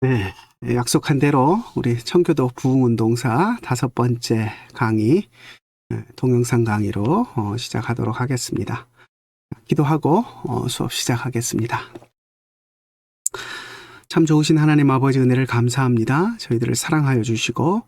네, 약속한 대로 우리 청교도 부흥운동사 5번째 강의, 동영상 강의로 시작하도록 하겠습니다. 기도하고 수업 시작하겠습니다. 참 좋으신 하나님 아버지 은혜를 감사합니다. 저희들을 사랑하여 주시고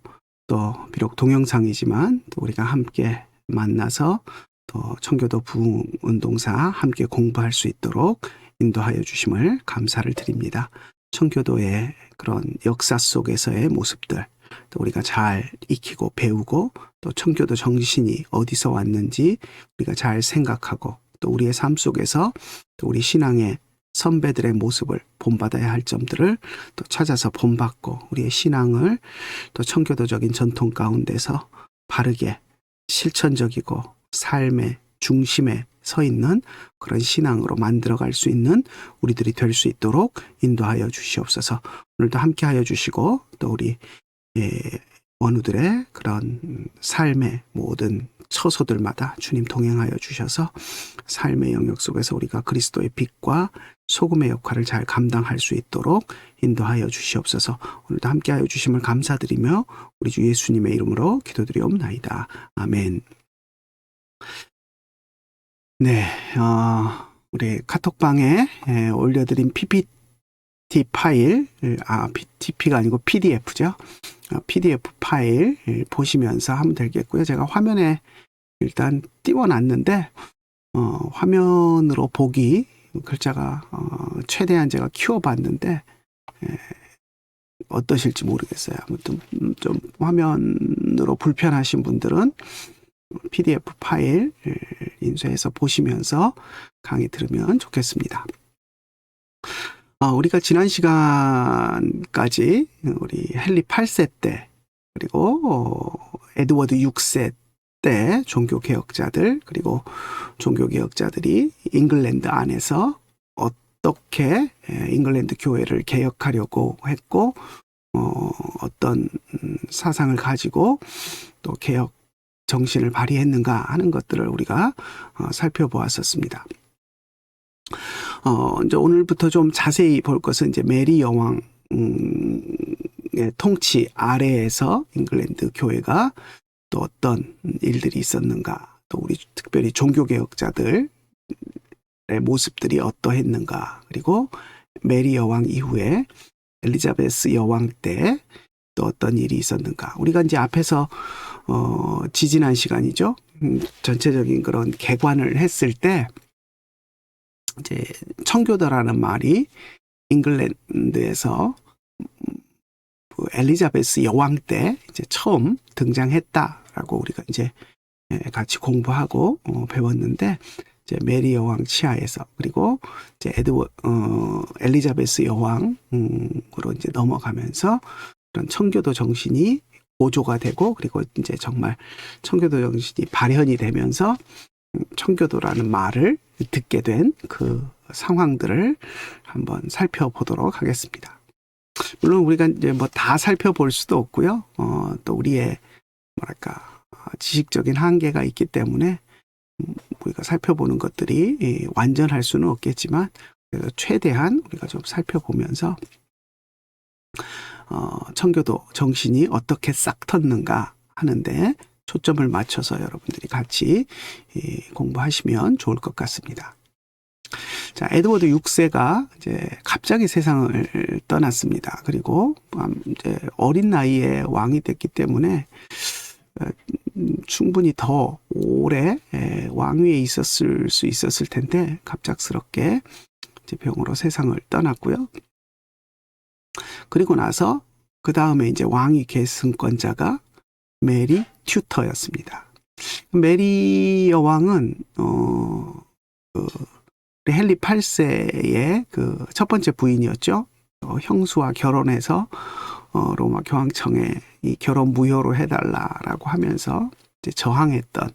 또 비록 동영상이지만 또 우리가 함께 만나서 또 청교도 부흥운동사 함께 공부할 수 있도록 인도하여 주심을 감사를 드립니다. 청교도의 그런 역사 속에서의 모습들, 또 우리가 잘 익히고 배우고 또 청교도 정신이 어디서 왔는지 우리가 잘 생각하고 또 우리의 삶 속에서 또 우리 신앙의 선배들의 모습을 본받아야 할 점들을 또 찾아서 본받고 우리의 신앙을 또 청교도적인 전통 가운데서 바르게 실천적이고 삶의 중심에 서 있는 그런 신앙으로 만들어갈 수 있는 우리들이 될 수 있도록 인도하여 주시옵소서. 오늘도 함께하여 주시고 또 우리 원우들의 그런 삶의 모든 처소들마다 주님 동행하여 주셔서 삶의 영역 속에서 우리가 그리스도의 빛과 소금의 역할을 잘 감당할 수 있도록 인도하여 주시옵소서. 오늘도 함께하여 주심을 감사드리며 우리 주 예수님의 이름으로 기도드리옵나이다. 아멘. 네, 우리 카톡방에 올려드린 PPT 파일, PPT가 아니고 PDF죠. PDF 파일 보시면서 하면 되겠고요. 제가 화면에 일단 띄워놨는데 화면으로 보기 글자가 최대한 제가 키워봤는데 어떠실지 모르겠어요. 아무튼 좀 화면으로 불편하신 분들은 PDF 파일 인쇄해서 보시면서 강의 들으면 좋겠습니다. 우리가 지난 시간까지 우리 헨리 8세 때 그리고 에드워드 6세 때 종교개혁자들 그리고 종교개혁자들이 잉글랜드 안에서 어떻게 잉글랜드 교회를 개혁하려고 했고 어떤 사상을 가지고 또 개혁 정신을 발휘했는가 하는 것들을 우리가 살펴보았었습니다. 이제 오늘부터 좀 자세히 볼 것은 이제 메리 여왕의 통치 아래에서 잉글랜드 교회가 또 어떤 일들이 있었는가, 또 우리 특별히 종교개혁자들의 모습들이 어떠했는가, 그리고 메리 여왕 이후에 엘리자베스 여왕 때 또 어떤 일이 있었는가. 우리가 이제 앞에서 지지난 시간이죠. 전체적인 그런 개관을 했을 때 이제 청교도라는 말이 잉글랜드에서 엘리자베스 여왕 때 이제 처음 등장했다라고 우리가 이제 같이 공부하고 배웠는데 이제 메리 여왕 치하에서 그리고 이제 엘리자베스 여왕으로 이제 넘어가면서 그런 청교도 정신이 고조가 되고 그리고 이제 정말 청교도 정신이 발현이 되면서 청교도라는 말을 듣게 된 그 상황들을 한번 살펴보도록 하겠습니다. 물론 우리가 이제 뭐 다 살펴볼 수도 없고요. 또 우리의 뭐랄까 지식적인 한계가 있기 때문에 우리가 살펴보는 것들이 완전할 수는 없겠지만 그래서 최대한 우리가 좀 살펴보면서 청교도 정신이 어떻게 싹 텄는가 하는데 초점을 맞춰서 여러분들이 같이 공부하시면 좋을 것 같습니다. 자, 에드워드 6세가 이제 갑자기 세상을 떠났습니다. 그리고 이제 어린 나이에 왕이 됐기 때문에 충분히 더 오래 왕위에 있었을 수 있었을 텐데 갑작스럽게 이제 병으로 세상을 떠났고요. 그리고 나서 그 다음에 이제 왕위 계승권자가 메리 튜터였습니다. 메리 여왕은 헨리 8세의 그 첫 번째 부인이었죠. 형수와 결혼해서 로마 교황청에 이 결혼 무효로 해달라라고 하면서 이제 저항했던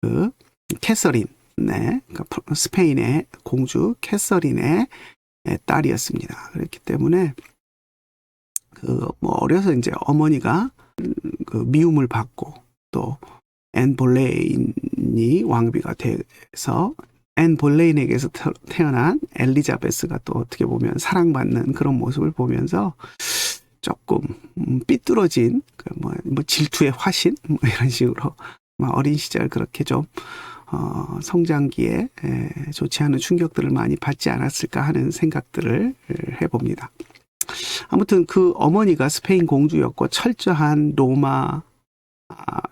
그 캐서린, 그러니까 스페인의 공주 캐서린의 딸이었습니다. 그렇기 때문에 뭐 어려서 이제 어머니가 그 미움을 받고 또 앤 볼레인이 왕비가 돼서 앤 볼레인에게서 태어난 엘리자베스가 또 어떻게 보면 사랑받는 그런 모습을 보면서 조금 삐뚤어진 뭐 질투의 화신 뭐 이런 식으로 어린 시절 그렇게 좀 성장기에 좋지 않은 충격들을 많이 받지 않았을까 하는 생각들을 해봅니다. 아무튼 그 어머니가 스페인 공주였고 철저한 로마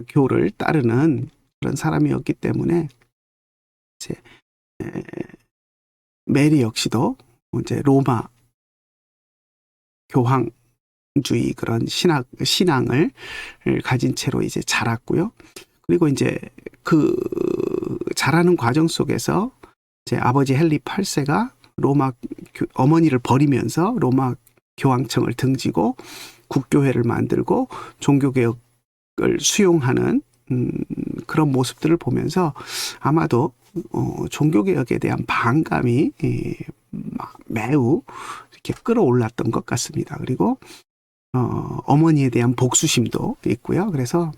교를 따르는 그런 사람이었기 때문에 이제 메리 역시도 이제 로마 교황주의 그런 신앙을 가진 채로 이제 자랐고요. 그리고 이제 그 자라는 과정 속에서 이제 아버지 헨리 8세가 어머니를 버리면서 로마 교황청을 등지고 국교회를 만들고 종교개혁을 수용하는 그런 모습들을 보면서 아마도 종교개혁에 대한 반감이 매우 이렇게 끌어올랐던 것 같습니다. 그리고 어머니에 대한 복수심도 있고요. 그래서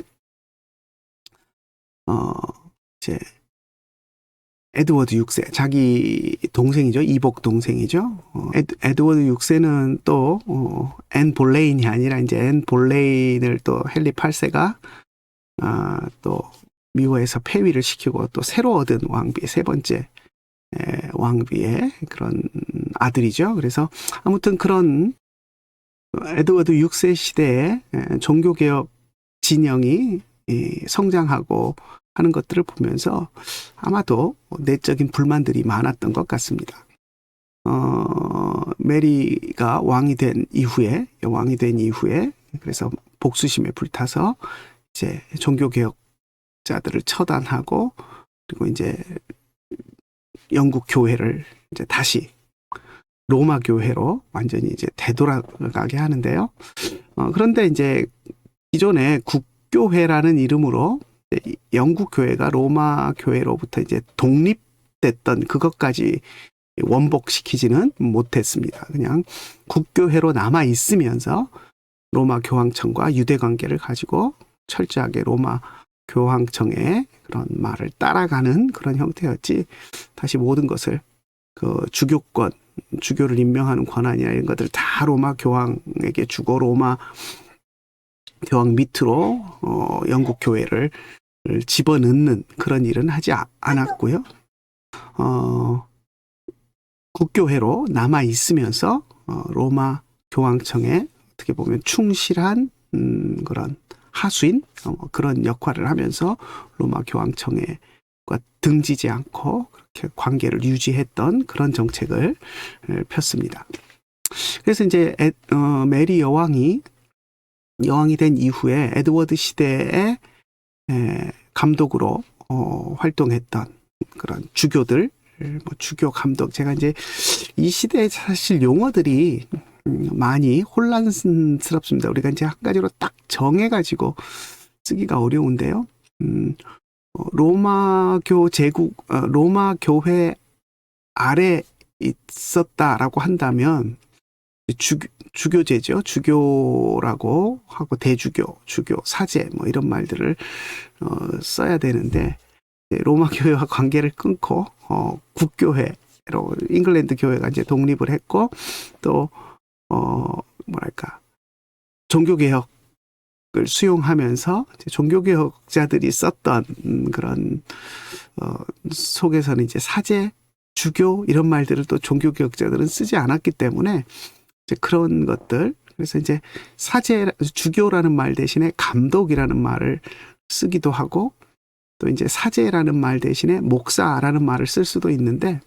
이제 에드워드 6세 자기 동생이죠. 이복 동생이죠. 에드워드 6세는 또 앤 볼레인이 아니라 이제 앤 볼레인을 또 헨리 8세가 또 미워해서 폐위를 시키고 또 새로 얻은 왕비 세 번째 왕비의 그런 아들이죠. 그래서 아무튼 그런 에드워드 6세 시대에 종교개혁 진영이 성장하고 하는 것들을 보면서 아마도 내적인 불만들이 많았던 것 같습니다. 메리가 왕이 된 이후에 그래서 복수심에 불타서 이제 종교개혁자들을 처단하고 그리고 이제 영국 교회를 이제 다시 로마 교회로 완전히 이제 되돌아가게 하는데요. 그런데 이제 기존의 국교회라는 이름으로 영국 교회가 로마 교회로부터 이제 독립됐던 그것까지 원복시키지는 못했습니다. 그냥 국교회로 남아 있으면서 로마 교황청과 유대 관계를 가지고 철저하게 로마 교황청의 그런 말을 따라가는 그런 형태였지, 다시 모든 것을 그 주교를 임명하는 권한이나 이런 것들 다 로마 교황에게 주고 로마 교황 밑으로 영국 교회를 집어넣는 그런 일은 하지 않았고요. 국교회로 남아 있으면서 로마 교황청에 어떻게 보면 충실한 그런 하수인 그런 역할을 하면서 로마 교황청과 등지지 않고 그렇게 관계를 유지했던 그런 정책을 폈습니다. 그래서 이제 메리 여왕이 된 이후에 에드워드 시대에 감독으로 활동했던 그런 주교들, 주교 감독, 제가 이제 이 시대에 사실 용어들이 많이 혼란스럽습니다. 우리가 이제 한 가지로 딱 정해가지고 쓰기가 어려운데요. 로마 교회 아래 있었다라고 한다면 주교제죠. 주교라고 하고 대주교, 주교, 사제 뭐 이런 말들을 써야 되는데 로마 교회와 관계를 끊고 국교회로 잉글랜드 교회가 이제 독립을 했고 또 종교개혁을 수용하면서 종교개혁자들이 썼던 그런 속에서는 이제 사제, 주교 이런 말들을 또 종교개혁자들은 쓰지 않았기 때문에 이제 그런 것들, 그래서 이제 주교라는 말 대신에 감독이라는 말을 쓰기도 하고 또 이제 사제라는 말 대신에 목사라는 말을 쓸 수도 있는데,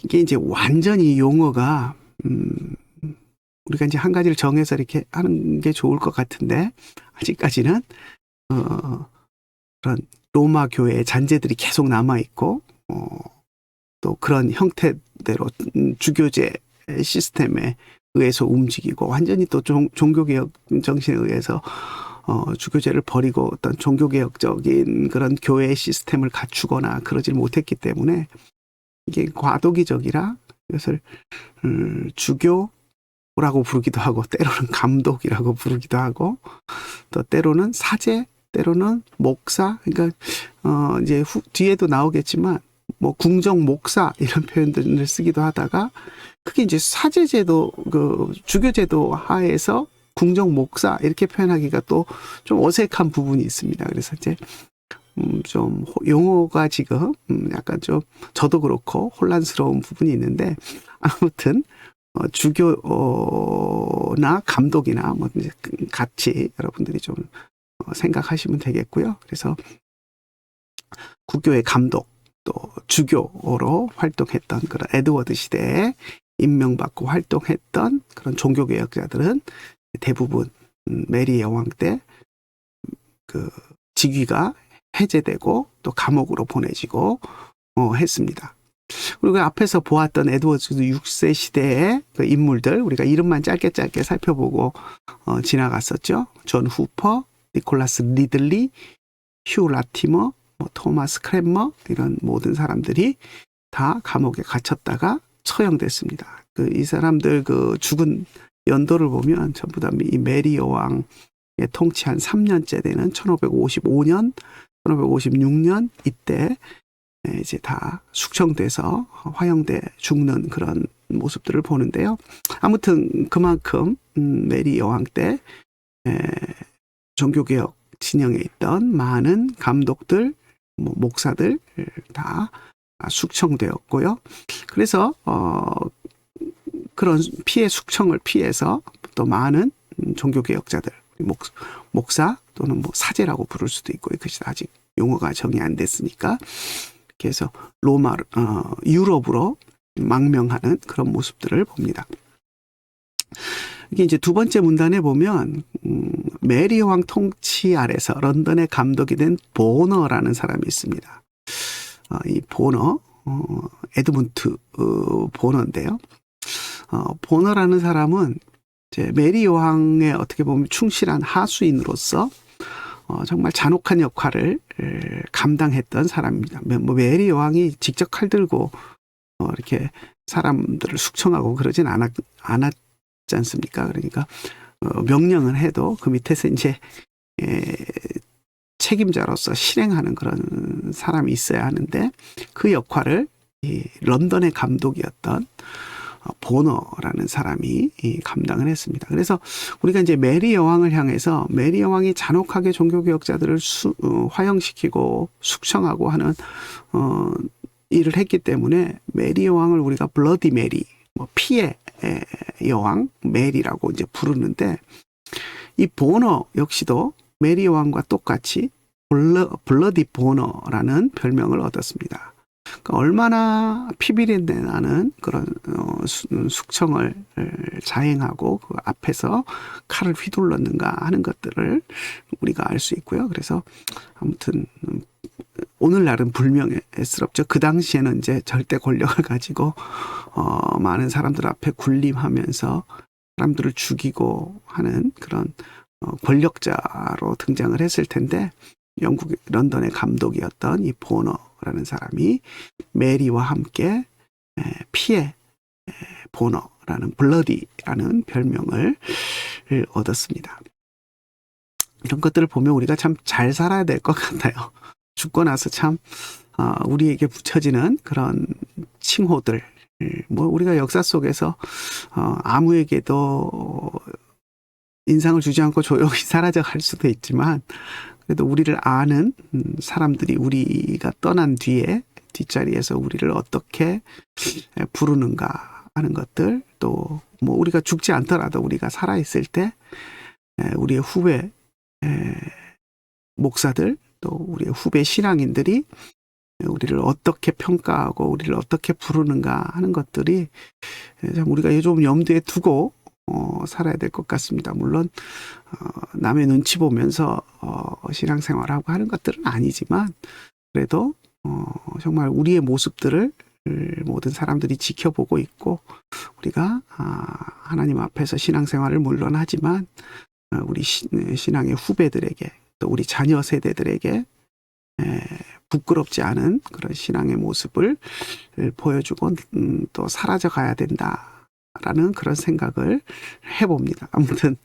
이게 이제 완전히 용어가 우리가 이제 한 가지를 정해서 이렇게 하는 게 좋을 것 같은데 아직까지는 그런 로마 교회의 잔재들이 계속 남아 있고 또 그런 형태대로 주교제 시스템에 의해서 움직이고 완전히 또 종교개혁 정신에 의해서 주교제를 버리고 어떤 종교개혁적인 그런 교회 시스템을 갖추거나 그러질 못했기 때문에 이게 과도기적이라 이것을 주교라고 부르기도 하고 때로는 감독이라고 부르기도 하고 또 때로는 사제, 때로는 목사, 그러니까 이제 뒤에도 나오겠지만 뭐 궁정 목사 이런 표현들을 쓰기도 하다가 그게 이제 사제제도 그 주교제도 하에서 궁정 목사 이렇게 표현하기가 또 좀 어색한 부분이 있습니다. 그래서 이제 좀 용어가 지금 약간 좀 저도 그렇고 혼란스러운 부분이 있는데 아무튼 주교나 감독이나 뭐 이제 같이 여러분들이 좀 생각하시면 되겠고요. 그래서 국교의 감독 또 주교로 활동했던 그런 에드워드 시대에 임명받고 활동했던 그런 종교개혁자들은 대부분 메리 여왕 때 그 직위가 해제되고 또 감옥으로 보내지고 했습니다. 그리고 앞에서 보았던 에드워드 6세 시대의 그 인물들 우리가 이름만 짧게 살펴보고 지나갔었죠. 존 후퍼, 니콜라스 리들리, 휴 라티머, 뭐 토마스 크랜머 이런 모든 사람들이 다 감옥에 갇혔다가 처형됐습니다. 이 사람들 그 죽은 연도를 보면 전부 다 이 메리 여왕의 통치한 3년째 되는 1555년, 1556년 이때 이제 다 숙청돼서 화형돼 죽는 그런 모습들을 보는데요. 아무튼 그만큼 메리 여왕 때 종교개혁 진영에 있던 많은 감독들, 목사들 다 숙청되었고요. 그래서 그런 숙청을 피해서 또 많은 종교개혁자들, 목사 또는 뭐 사제라고 부를 수도 있고 그것이 아직 용어가 정이 안 됐으니까 그래서 유럽으로 망명하는 그런 모습들을 봅니다. 이게 이제 두 번째 문단에 보면 메리 여왕 통치 아래서 런던의 감독이 된 보너라는 사람이 있습니다. 이 보너, 에드문드 보너인데요. 보너라는 사람은 이제 메리 여왕의 어떻게 보면 충실한 하수인으로서 정말 잔혹한 역할을 감당했던 사람입니다. 뭐 메리 여왕이 직접 칼 들고 이렇게 사람들을 숙청하고 그러진 않았지 않습니까? 그러니까 명령을 해도 그 밑에서 이제 책임자로서 실행하는 그런 사람이 있어야 하는데 그 역할을 이 런던의 감독이었던 보너라는 사람이 감당을 했습니다. 그래서 우리가 이제 메리 여왕을 향해서 메리 여왕이 잔혹하게 종교개혁자들을 화형시키고 숙청하고 하는 일을 했기 때문에 메리 여왕을 우리가 블러디 메리, 뭐 피의 여왕 메리라고 이제 부르는데 이 보너 역시도 메리 여왕과 똑같이 블러디 보너라는 별명을 얻었습니다. 그러니까 얼마나 피비린내 나는 그런 숙청을 자행하고 그 앞에서 칼을 휘둘렀는가 하는 것들을 우리가 알 수 있고요. 그래서 아무튼 오늘날은 불명예스럽죠. 그 당시에는 이제 절대 권력을 가지고 많은 사람들 앞에 군림하면서 사람들을 죽이고 하는 그런 권력자로 등장을 했을 텐데 영국 런던의 감독이었던 이 보너라는 사람이 메리와 함께 피의 보너라는 블러디라는 별명을 얻었습니다. 이런 것들을 보면 우리가 참 잘 살아야 될 것 같아요. 죽고 나서 참 우리에게 붙여지는 그런 칭호들, 뭐 우리가 역사 속에서 아무에게도 인상을 주지 않고 조용히 사라져 갈 수도 있지만 그래도 우리를 아는 사람들이 우리가 떠난 뒤에 뒷자리에서 우리를 어떻게 부르는가 하는 것들 또 뭐 우리가 죽지 않더라도 우리가 살아있을 때 우리의 후배 목사들 또 우리의 후배 신앙인들이 우리를 어떻게 평가하고 우리를 어떻게 부르는가 하는 것들이 참 우리가 좀 염두에 두고 살아야 될 것 같습니다. 물론 남의 눈치 보면서 신앙생활하고 하는 것들은 아니지만 그래도 정말 우리의 모습들을 모든 사람들이 지켜보고 있고 우리가 하나님 앞에서 신앙생활을 물론 하지만 우리 신앙의 후배들에게 또 우리 자녀 세대들에게 부끄럽지 않은 그런 신앙의 모습을 보여주고 또 사라져 가야 된다라는 그런 생각을 해봅니다. 아무튼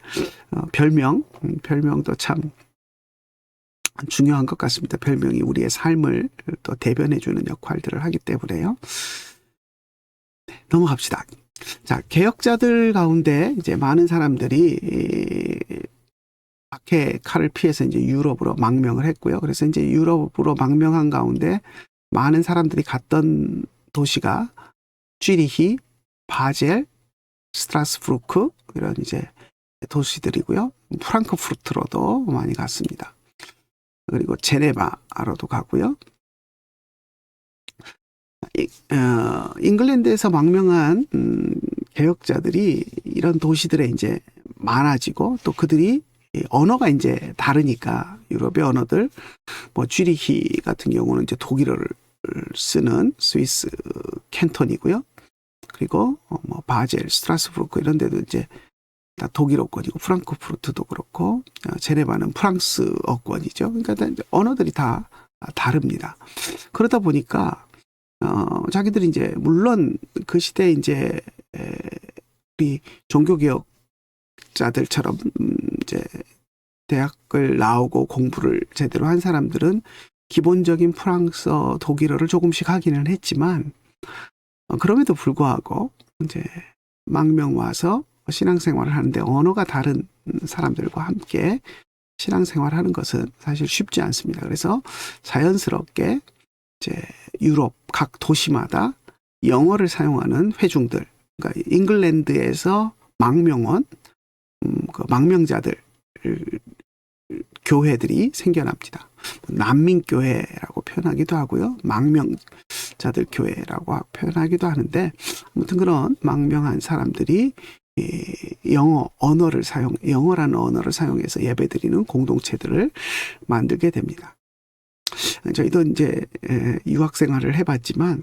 별명도 참 중요한 것 같습니다. 별명이 우리의 삶을 또 대변해주는 역할들을 하기 때문에요. 넘어갑시다. 자, 개혁자들 가운데 이제 많은 사람들이 박해 칼을 피해서 이제 유럽으로 망명을 했고요. 그래서 이제 유럽으로 망명한 가운데 많은 사람들이 갔던 도시가 쥐리히, 바젤, 스트라스부르크 이런 이제 도시들이고요. 프랑크푸르트로도 많이 갔습니다. 그리고 제네바로도 가고요. 잉글랜드에서 망명한 개혁자들이 이런 도시들에 이제 많아지고 또 그들이 언어가 이제 다르니까 유럽의 언어들 뭐 쥐리히 같은 경우는 이제 독일어를 쓰는 스위스 캔톤이고요. 그리고 뭐 바젤, 스트라스부르크 이런 데도 이제 다 독일어권이고 프랑크푸르트도 그렇고 제네바는 프랑스어권이죠. 그러니까 언어들이 다 다릅니다. 그러다 보니까 자기들이 이제 물론 그 시대에 이제 우리 종교개혁자들처럼 이제 대학을 나오고 공부를 제대로 한 사람들은 기본적인 프랑스어, 독일어를 조금씩 하기는 했지만 그럼에도 불구하고 이제 망명 와서 신앙생활을 하는데 언어가 다른 사람들과 함께 신앙생활하는 것은 사실 쉽지 않습니다. 그래서 자연스럽게 이제 유럽 각 도시마다 영어를 사용하는 회중들, 그러니까 잉글랜드에서 망명원, 그 망명자들 교회들이 생겨납니다. 난민교회라고 표현하기도 하고요. 망명자들 교회라고 표현하기도 하는데 아무튼 그런 망명한 사람들이 영어라는 언어를 사용해서 예배드리는 공동체들을 만들게 됩니다. 저희도 이제 유학 생활을 해봤지만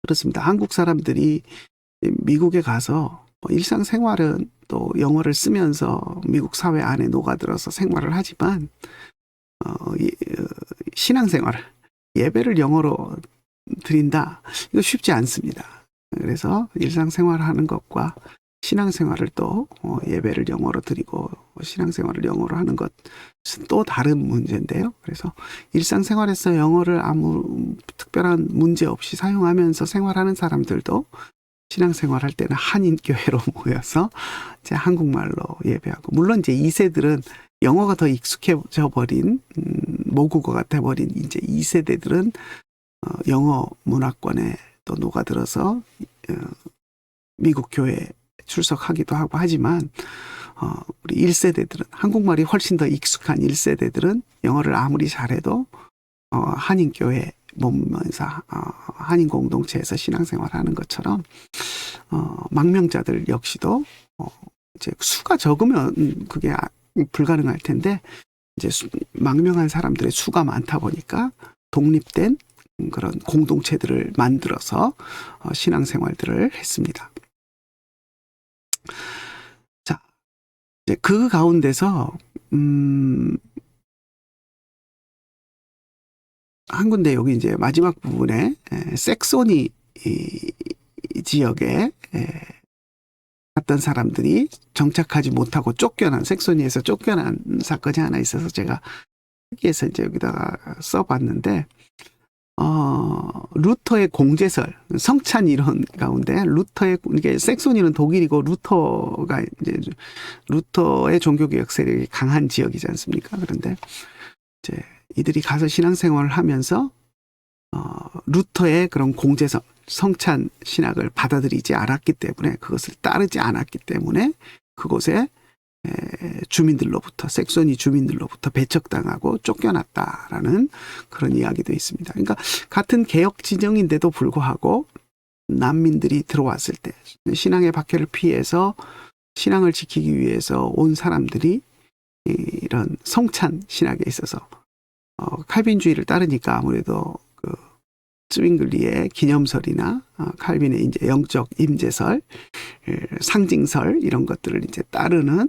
그렇습니다. 한국 사람들이 미국에 가서 일상생활은 또 영어를 쓰면서 미국 사회 안에 녹아들어서 생활을 하지만 신앙생활을 예배를 영어로 드린다 이거 쉽지 않습니다. 그래서 일상생활을 하는 것과 신앙생활을 또 예배를 영어로 드리고 신앙생활을 영어로 하는 것은 또 다른 문제인데요. 그래서 일상생활에서 영어를 아무 특별한 문제 없이 사용하면서 생활하는 사람들도 신앙생활할 때는 한인교회로 모여서 이제 한국말로 예배하고 물론 이제 2세들은 영어가 더 익숙해져 버린 모국어가 돼버린 이제 2세대들은 영어 문화권에 또 녹아들어서 미국 교회에 출석하기도 하고 하지만 우리 1세대들은 한국말이 훨씬 더 익숙한 1세대들은 영어를 아무리 잘해도 한인교회 머물면서 한인 공동체에서 신앙생활하는 것처럼 망명자들 역시도 이제 수가 적으면 그게 불가능할 텐데 이제 망명한 사람들의 수가 많다 보니까 독립된 그런 공동체들을 만들어서 신앙생활들을 했습니다. 자, 이제 그 가운데서 한 군데 여기 이제 마지막 부분에 섹소니 지역에 갔던 사람들이 정착하지 못하고 섹소니에서 쫓겨난 사건이 하나 있어서 제가 여기에서 이제 여기다가 써봤는데 루터의 공제설, 성찬 이론 가운데 이게 섹소니는 독일이고 루터가 이제 루터의 종교개혁 세력이 강한 지역이지 않습니까? 그런데 이제 이들이 가서 신앙생활을 하면서 루터의 그런 공제설, 성찬 신학을 받아들이지 않았기 때문에 그것을 따르지 않았기 때문에 그곳에 섹소니 주민들로부터 배척당하고 쫓겨났다라는 그런 이야기도 있습니다. 그러니까 같은 개혁 진영인데도 불구하고 난민들이 들어왔을 때 신앙의 박해를 피해서 신앙을 지키기 위해서 온 사람들이 이런 성찬 신학에 있어서 칼빈주의를 따르니까 아무래도 그 쯔윙글리의 기념설이나 칼빈의 이제 영적 임재설, 상징설 이런 것들을 이제 따르는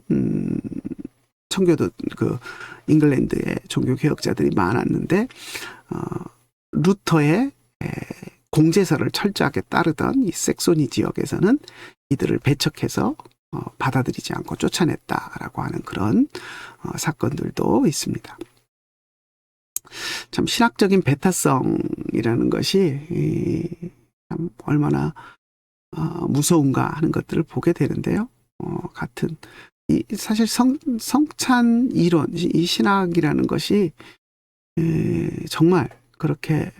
청교도 그 잉글랜드의 종교 개혁자들이 많았는데 루터의 공제설을 철저하게 따르던 이 섹소니 지역에서는 이들을 배척해서 받아들이지 않고 쫓아냈다라고 하는 그런 사건들도 있습니다. 참 신학적인 배타성이라는 것이 참 얼마나 무서운가 하는 것들을 보게 되는데요. 같은 사실 성찬 이론, 이 신학이라는 것이 정말 그렇게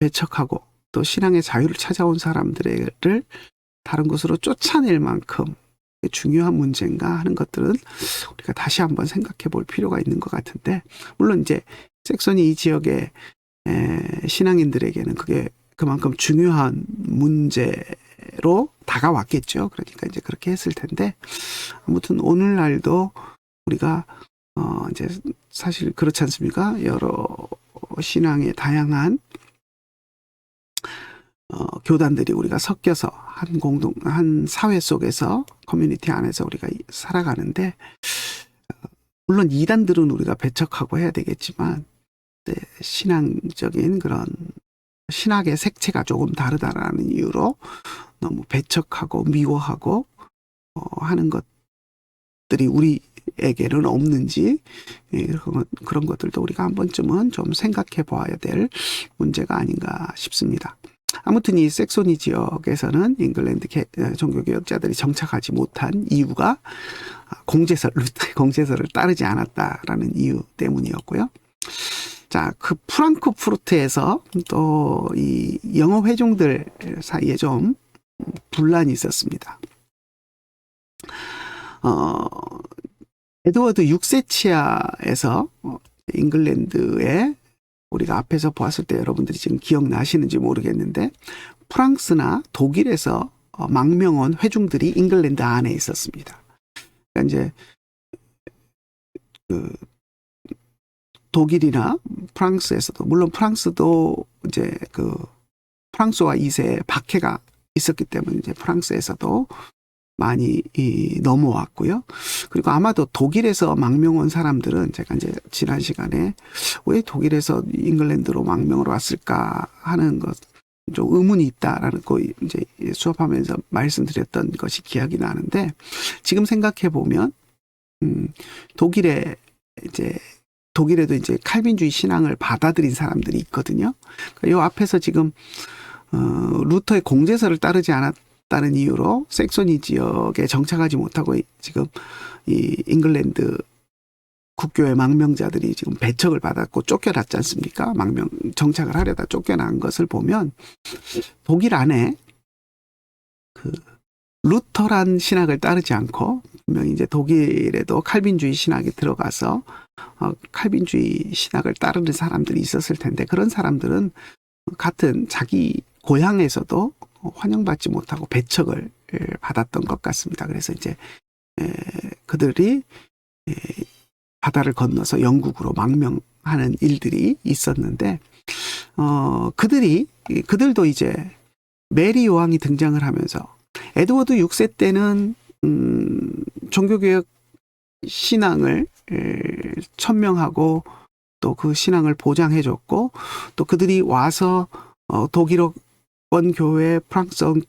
배척하고 또 신앙의 자유를 찾아온 사람들을 다른 곳으로 쫓아낼 만큼 중요한 문제인가 하는 것들은 우리가 다시 한번 생각해 볼 필요가 있는 것 같은데, 물론 이제 잭슨이 이 지역의 신앙인들에게는 그게 그만큼 중요한 문제로 다가왔겠죠. 그러니까 이제 그렇게 했을 텐데, 아무튼 오늘날도 우리가 이제 사실 그렇지 않습니까? 여러 신앙의 다양한 교단들이 우리가 섞여서 한 사회 속에서 커뮤니티 안에서 우리가 살아가는데, 물론 이단들은 우리가 배척하고 해야 되겠지만 신앙적인 그런 신학의 색채가 조금 다르다라는 이유로 너무 배척하고 미워하고 하는 것들이 우리에게는 없는지, 그런 것들도 우리가 한 번쯤은 좀 생각해 봐야 될 문제가 아닌가 싶습니다. 아무튼 이 섹소니 지역에서는 잉글랜드 종교개혁자들이 정착하지 못한 이유가 공제서를 따르지 않았다라는 이유 때문이었고요. 자, 그 프랑크푸르트에서 또 이 영어 회중들 사이에 좀 분란이 있었습니다. 에드워드 6세 치하에서 잉글랜드에 우리가 앞에서 보았을 때 여러분들이 지금 기억나시는지 모르겠는데, 프랑스나 독일에서 망명온 회중들이 잉글랜드 안에 있었습니다. 그러니까 이제 독일이나 프랑스에서도, 물론 프랑스도 이제 프랑스와 2세 박해가 있었기 때문에 이제 프랑스에서도 많이 넘어왔고요. 그리고 아마도 독일에서 망명 온 사람들은, 제가 이제 지난 시간에 왜 독일에서 잉글랜드로 망명을 왔을까 하는 것 좀 의문이 있다라는 거 이제 수업하면서 말씀드렸던 것이 기억이 나는데, 지금 생각해 보면 독일에도 이제 칼빈주의 신앙을 받아들인 사람들이 있거든요. 이 앞에서 지금 루터의 공제서를 따르지 않았다는 이유로 섹소니 지역에 정착하지 못하고 지금 이 잉글랜드 국교의 망명자들이 지금 배척을 받았고 쫓겨났지 않습니까? 정착을 하려다 쫓겨난 것을 보면 독일 안에 루터란 신학을 따르지 않고 분명히 이제 독일에도 칼빈주의 신학이 들어가서 칼빈주의 신학을 따르는 사람들이 있었을 텐데, 그런 사람들은 같은 자기 고향에서도 환영받지 못하고 배척을 받았던 것 같습니다. 그래서 이제 그들이 바다를 건너서 영국으로 망명하는 일들이 있었는데, 그들도 이제 메리 여왕이 등장을 하면서 에드워드 6세 때는 종교개혁 신앙을 천명하고 또 그 신앙을 보장해줬고, 또 그들이 와서 독일어권 교회, 프랑스어권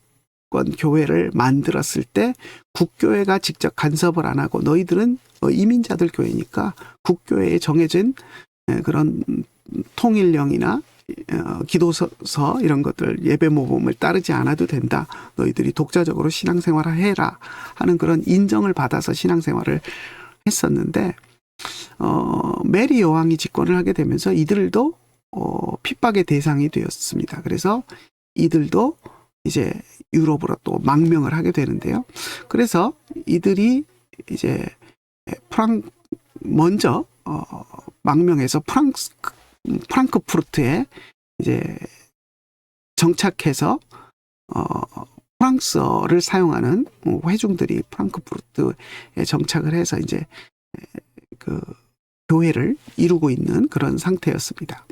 교회를 만들었을 때 국교회가 직접 간섭을 안 하고, 너희들은 이민자들 교회니까 국교회에 정해진 그런 통일령이나 기도서 이런 것들, 예배 모범을 따르지 않아도 된다, 너희들이 독자적으로 신앙생활을 해라 하는 그런 인정을 받아서 신앙생활을 했었는데, 메리 여왕이 집권을 하게 되면서 이들도 핍박의 대상이 되었습니다. 그래서 이들도 이제 유럽으로 또 망명을 하게 되는데요. 그래서 이들이 이제 먼저 망명해서 프랑크푸르트에 이제 정착해서 프랑스어를 사용하는 회중들이 프랑크푸르트에 정착을 해서 이제 그 교회를 이루고 있는 그런 상태였습니다.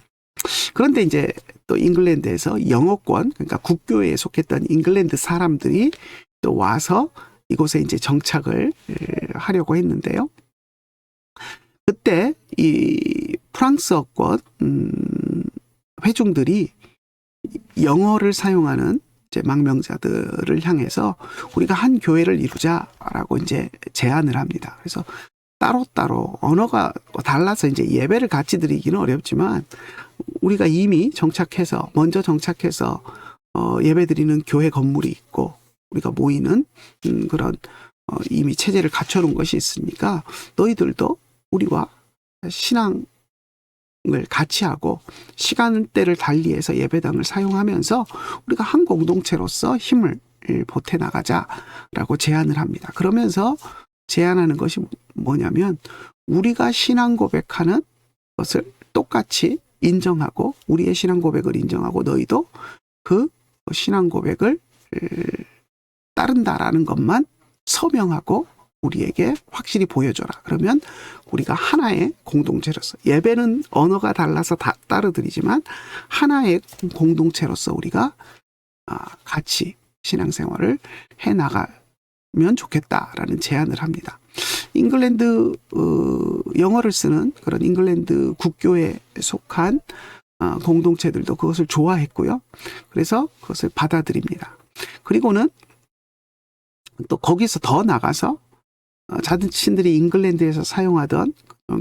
그런데 이제 또 잉글랜드에서 영어권, 그러니까 국교회에 속했던 잉글랜드 사람들이 또 와서 이곳에 이제 정착을 하려고 했는데요. 그때 이 프랑스어권 회중들이 영어를 사용하는 이제 망명자들을 향해서 우리가 한 교회를 이루자라고 이제 제안을 합니다. 그래서 따로따로 언어가 달라서 이제 예배를 같이 드리기는 어렵지만 우리가 이미 먼저 정착해서 예배 드리는 교회 건물이 있고 우리가 모이는 그런 이미 체제를 갖춰놓은 것이 있으니까 너희들도 우리와 신앙을 같이 하고 시간대를 달리해서 예배당을 사용하면서 우리가 한 공동체로서 힘을 보태 나가자라고 제안을 합니다. 그러면서 제안하는 것이 뭐냐면 우리가 신앙 고백하는 것을 똑같이 인정하고 우리의 신앙 고백을 인정하고 너희도 그 신앙 고백을 따른다라는 것만 서명하고 우리에게 확실히 보여줘라. 그러면 우리가 하나의 공동체로서 예배는 언어가 달라서 다 따로 드리지만 하나의 공동체로서 우리가 같이 신앙생활을 해나가면 좋겠다라는 제안을 합니다. 잉글랜드 영어를 쓰는 그런 잉글랜드 국교에 속한 공동체들도 그것을 좋아했고요. 그래서 그것을 받아들입니다. 그리고는 또 거기서 더 나가서 자신들이 잉글랜드에서 사용하던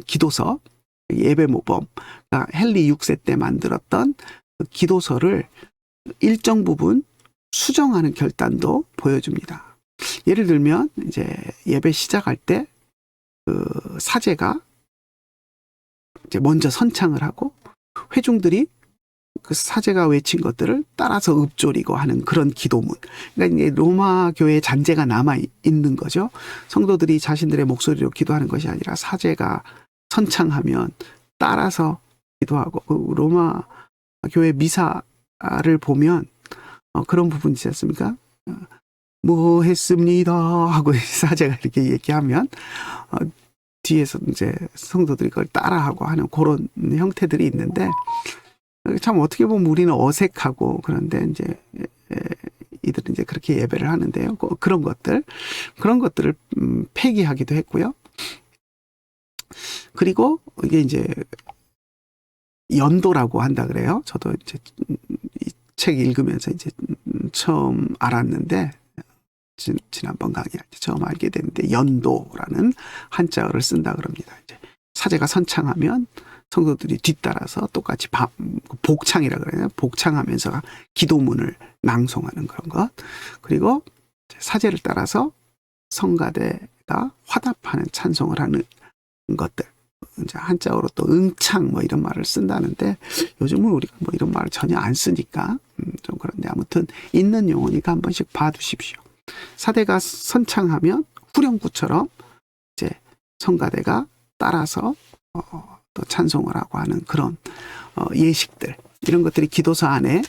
기도서, 예배 모범, 그러니까 헨리 6세 때 만들었던 기도서를 일정 부분 수정하는 결단도 보여줍니다. 예를 들면 이제 예배 시작할 때 그 사제가 이제 먼저 선창을 하고 회중들이 그 사제가 외친 것들을 따라서 읊조리고 하는 그런 기도문. 그러니까 이제 로마 교회의 잔재가 남아 있는 거죠. 성도들이 자신들의 목소리로 기도하는 것이 아니라 사제가 선창하면 따라서 기도하고 그 로마 교회 미사를 보면 그런 부분이 있지 않습니까? 뭐 했습니다 하고 사제가 이렇게 얘기하면 뒤에서 이제 성도들이 그걸 따라하고 하는 그런 형태들이 있는데 참 어떻게 보면 우리는 어색하고 그런데 이제 이들은 이제 그렇게 예배를 하는데요. 그런 것들을 폐기하기도 했고요. 그리고 이게 이제 연도라고 한다 그래요. 저도 이제 이 책 읽으면서 이제 처음 알았는데 지난번 강의할 때 처음 알게 됐는데 연도라는 한자어를 쓴다 그럽니다. 이제 사제가 선창하면 성도들이 뒤따라서 똑같이 복창이라 그래요. 복창하면서 기도문을 낭송하는 그런 것. 그리고 사제를 따라서 성가대가 화답하는 찬송을 하는 것들. 이제 한자어로 또 응창 뭐 이런 말을 쓴다는데 요즘은 우리가 뭐 이런 말을 전혀 안 쓰니까 좀 그런데 아무튼 있는 용어니까 한 번씩 봐두십시오. 사대가 선창하면 후렴구처럼 이제 성가대가 따라서 또 찬송을 하고 하는 그런 예식들 이런 것들이 기도서 안에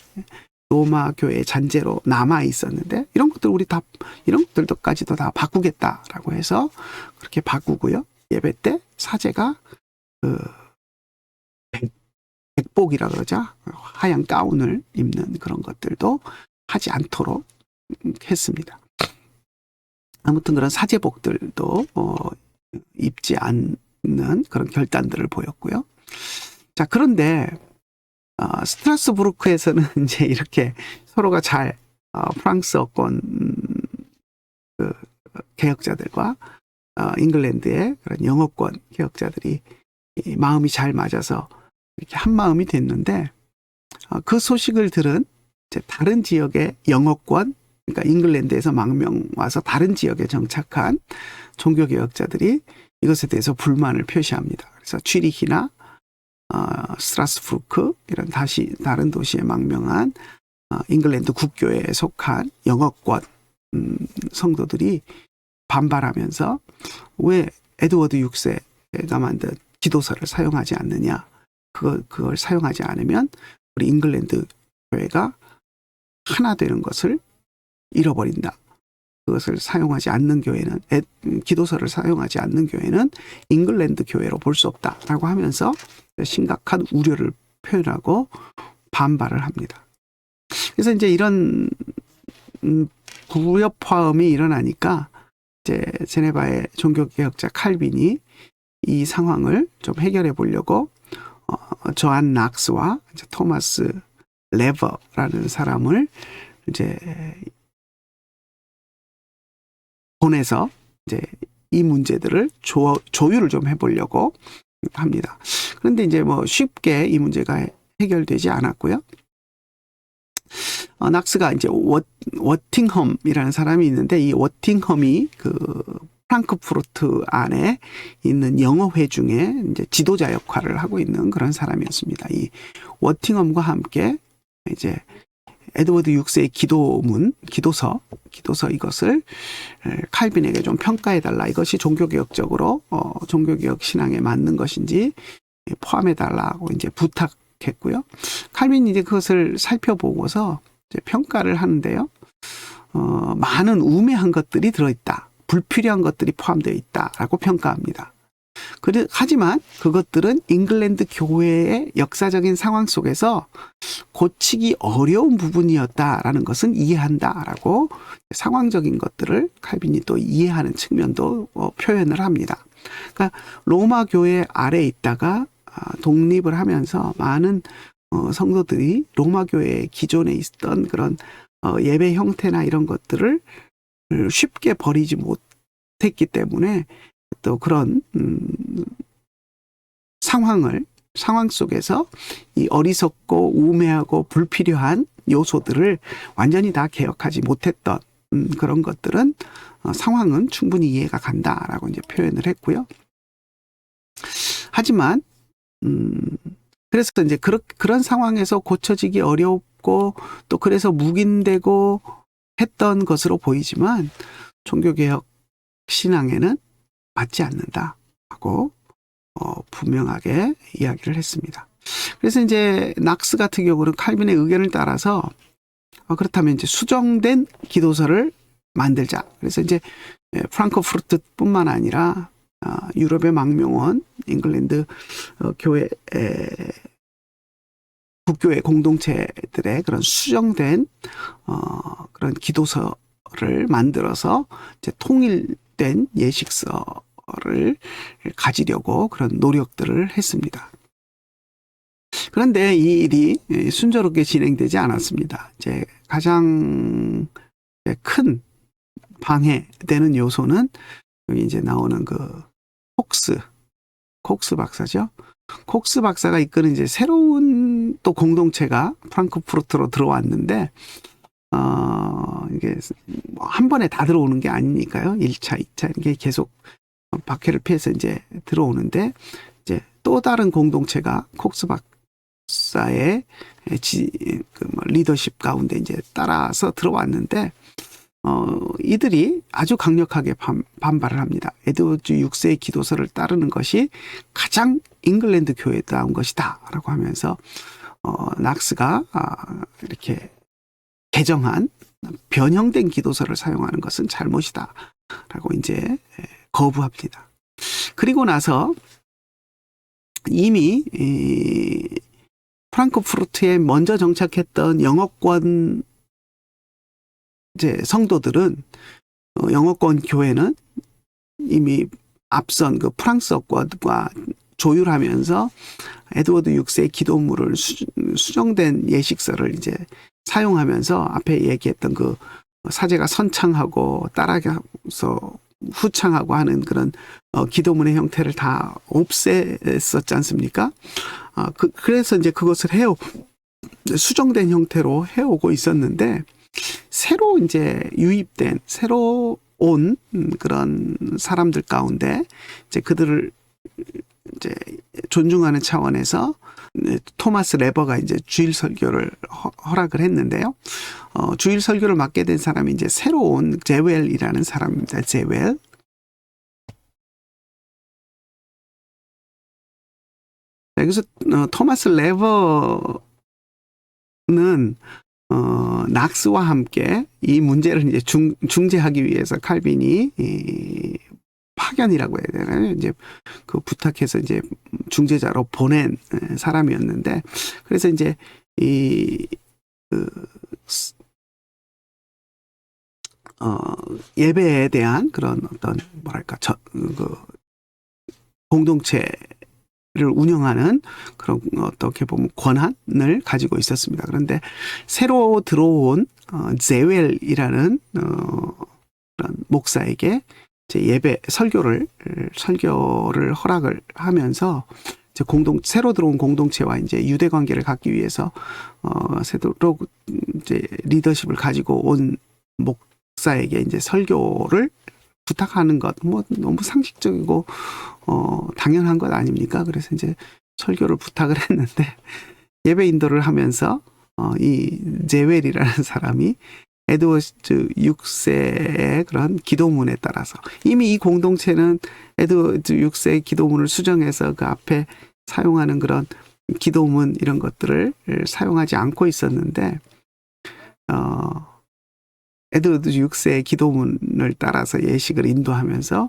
로마 교회의 잔재로 남아 있었는데 이런 것들까지도 다 바꾸겠다라고 해서 그렇게 바꾸고요. 예배 때 사제가 그 백복이라 그러죠. 하얀 가운을 입는 그런 것들도 하지 않도록 했습니다. 아무튼 그런 사제복들도 입지 않는 그런 결단들을 보였고요. 자, 그런데 스트라스부르크에서는 이제 이렇게 서로가 잘 프랑스어권 그 개혁자들과 잉글랜드의 그런 영어권 개혁자들이 마음이 잘 맞아서 이렇게 한 마음이 됐는데 그 소식을 들은 이제 다른 지역의 영어권 그러니까 잉글랜드에서 망명 와서 다른 지역에 정착한 종교개혁자들이 이것에 대해서 불만을 표시합니다. 그래서 취리히나 스트라스부르크 이런 다른 도시에 망명한 잉글랜드 국교에 속한 영어권 성도들이 반발하면서 왜 에드워드 6세가 만든 기도서를 사용하지 않느냐. 그걸 사용하지 않으면 우리 잉글랜드 교회가 하나 되는 것을 잃어버린다. 그것을 사용하지 않는 교회는 기도서를 사용하지 않는 교회는 잉글랜드 교회로 볼 수 없다라고 하면서 심각한 우려를 표현하고 반발을 합니다. 그래서 이제 이런 부협화음이 일어나니까 이제 제네바의 종교개혁자 칼빈이 이 상황을 좀 해결해 보려고 조안 낙스와 토마스 레버라는 사람을 이제 보내서 이제 이 문제들을 조율을 좀 해보려고 합니다. 그런데 이제 뭐 쉽게 이 문제가 해결되지 않았고요. 낙스가 이제 워팅엄이라는 사람이 있는데, 이 워팅엄이 그 프랑크푸르트 안에 있는 영어회 중에 이제 지도자 역할을 하고 있는 그런 사람이었습니다. 이 워팅엄과 함께 이제 에드워드 6세의 기도서 이것을 칼빈에게 좀 평가해달라. 이것이 종교개혁적으로 종교개혁 신앙에 맞는 것인지 포함해달라고 이제 부탁했고요. 칼빈이 이제 그것을 살펴보고서 이제 평가를 하는데요. 많은 우매한 것들이 들어있다. 불필요한 것들이 포함되어 있다라고 평가합니다. 하지만 그것들은 잉글랜드 교회의 역사적인 상황 속에서 고치기 어려운 부분이었다라는 것은 이해한다라고 상황적인 것들을 칼빈이 또 이해하는 측면도 표현을 합니다. 그러니까 로마 교회 아래에 있다가 독립을 하면서 많은 성도들이 로마 교회의 기존에 있던 그런 예배 형태나 이런 것들을 쉽게 버리지 못했기 때문에 또 그런 상황 속에서 이 어리석고 우매하고 불필요한 요소들을 완전히 다 개혁하지 못했던 그런 것들은 상황은 충분히 이해가 간다라고 이제 표현을 했고요. 하지만 그래서 이제 그런 상황에서 고쳐지기 어렵고 또 그래서 묵인되고 했던 것으로 보이지만 종교개혁 신앙에는 맞지 않는다고 분명하게 이야기를 했습니다. 그래서 이제 낙스 같은 경우는 칼빈의 의견을 따라서 그렇다면 이제 수정된 기도서를 만들자. 그래서 이제 프랑크푸르트뿐만 아니라 유럽의 망명원, 잉글랜드 교회 국교회 공동체들의 그런 수정된 그런 기도서를 만들어서 이제 통일된 예식서를 가지려고 그런 노력들을 했습니다. 그런데 이 일이 순조롭게 진행되지 않았습니다. 이제 가장 큰 방해되는 요소는 여기 이제 나오는 그 콕스 박사죠. 콕스 박사가 이끄는 이제 새로운 또 공동체가 프랑크푸르트로 들어왔는데, 이게 한 번에 다 들어오는 게 아니니까요. 1차, 2차 이게 계속 박해를 피해서 이제 들어오는데, 이제 또 다른 공동체가 콕스 박사의 리더십 가운데 이제 따라서 들어왔는데, 이들이 아주 강력하게 반발을 합니다. 에드워드 6세의 기도서를 따르는 것이 가장 잉글랜드 교회다운 것이다 라고 하면서 낙스가 이렇게 개정한 변형된 기도서를 사용하는 것은 잘못이다 라고 이제 거부합니다. 그리고 나서 이미 프랑크푸르트에 먼저 정착했던 영어권 이제 성도들은 영어권 교회는 이미 앞선 그 프랑스어권과 조율하면서 에드워드 6세의 기도물을 수정된 예식서를 이제 사용하면서 앞에 얘기했던 그 사제가 선창하고 따라서 후창하고 하는 그런 기도문의 형태를 다 없앴었지 않습니까? 그래서 이제 그것을 수정된 형태로 해오고 있었는데, 새로 이제 유입된 새로 온 그런 사람들 가운데 이제 그들을 이제 존중하는 차원에서 토마스 레버가 이제 주일 설교를 허락을 했는데요. 주일 설교를 맡게 된 사람이 이제 새로 온 제웰이라는 사람입니다. 제웰. 그래서 토마스 레버는 낙스와 함께 이 문제를 이제 중재하기 위해서 칼빈이 파견이라고 해야 되나요? 이제 그 부탁해서 이제 중재자로 보낸 사람이었는데, 그래서 이제 예배에 대한 그런 어떤 뭐랄까 공동체를 운영하는 그런 어떻게 보면 권한을 가지고 있었습니다. 그런데 새로 들어온 제웰이라는 그런 목사에게 이제 설교를 허락을 하면서 이제 새로 들어온 공동체와 이제 유대 관계를 갖기 위해서 새로 이제 리더십을 가지고 온 목사에게 이제 설교를 부탁하는 것, 뭐 너무 상식적이고 당연한 것 아닙니까? 그래서 이제 설교를 부탁을 했는데 예배 인도를 하면서 이 제웰이라는 사람이 에드워드 6세의 그런 기도문에 따라서 이미 이 공동체는 에드워드 6세의 기도문을 수정해서 그 앞에 사용하는 그런 기도문 이런 것들을 사용하지 않고 있었는데 에드워드 6세의 기도문을 따라서 예식을 인도하면서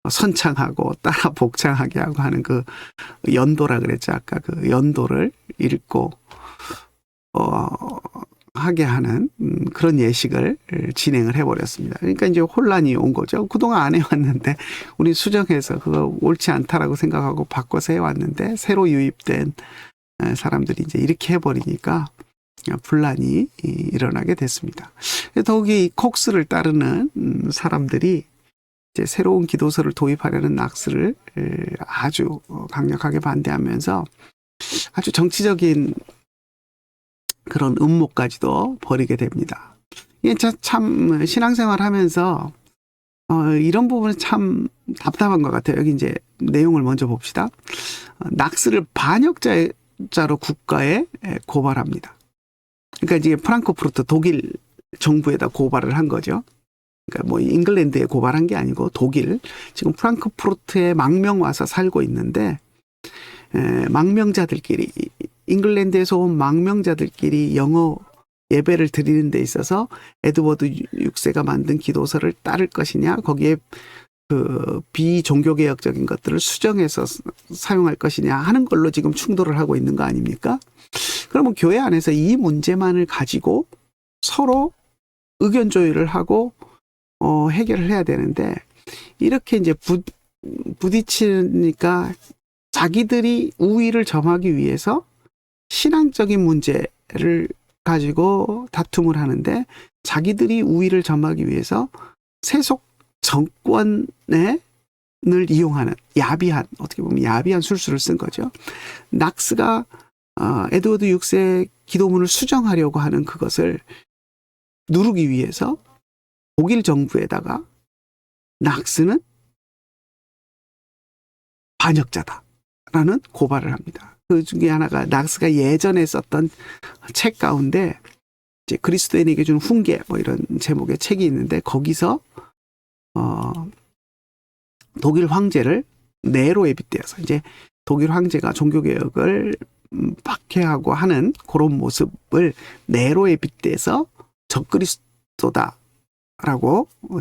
선창하고 따라 복창하게 하고 하는 그 연도라 그랬죠. 아까 그 연도를 읽고 하게 하는 그런 예식을 진행을 해버렸습니다. 그러니까 이제 혼란이 온 거죠. 그동안 안 해왔는데 우리 수정해서 그거 옳지 않다라고 생각하고 바꿔서 해왔는데 새로 유입된 사람들이 이제 이렇게 해버리니까 분란이 일어나게 됐습니다. 더욱이 이 콕스를 따르는 사람들이 이제 새로운 기도서를 도입하려는 낙스를 아주 강력하게 반대하면서 아주 정치적인 그런 음모까지도 벌이게 됩니다. 이게 참 신앙생활 하면서 이런 부분은 참 답답한 것 같아요. 여기 이제 내용을 먼저 봅시다. 낙스를 반역자로 국가에 고발합니다. 그러니까 이제 프랑크푸르트 독일 정부에다 고발을 한 거죠. 그러니까 뭐 잉글랜드에 고발한 게 아니고 독일, 지금 프랑크푸르트에 망명 와서 살고 있는데 망명자들끼리, 잉글랜드에서 온 망명자들끼리 영어 예배를 드리는 데 있어서 에드워드 6세가 만든 기도서를 따를 것이냐, 거기에 그 비종교개혁적인 것들을 수정해서 사용할 것이냐 하는 걸로 지금 충돌을 하고 있는 거 아닙니까? 그러면 교회 안에서 이 문제만을 가지고 서로 의견 조율을 하고 해결을 해야 되는데, 이렇게 이제 부딪히니까 자기들이 우위를 점하기 위해서 신앙적인 문제를 가지고 다툼을 하는데, 자기들이 우위를 점하기 위해서 세속 정권을 이용하는 야비한, 어떻게 보면 야비한 술수를 쓴 거죠. 낙스가 에드워드 6세 기도문을 수정하려고 하는 그것을 누르기 위해서 독일 정부에다가 낙스는 반역자다라는 고발을 합니다. 그 중에 하나가 낙스가 예전에 썼던 책 가운데 이제 그리스도인에게 준 훈계 뭐 이런 제목의 책이 있는데, 거기서 독일 황제를 네로에 빗대어서 이제 독일 황제가 종교개혁을 박해하고 하는 그런 모습을 네로에 빗대서 적그리스도다라고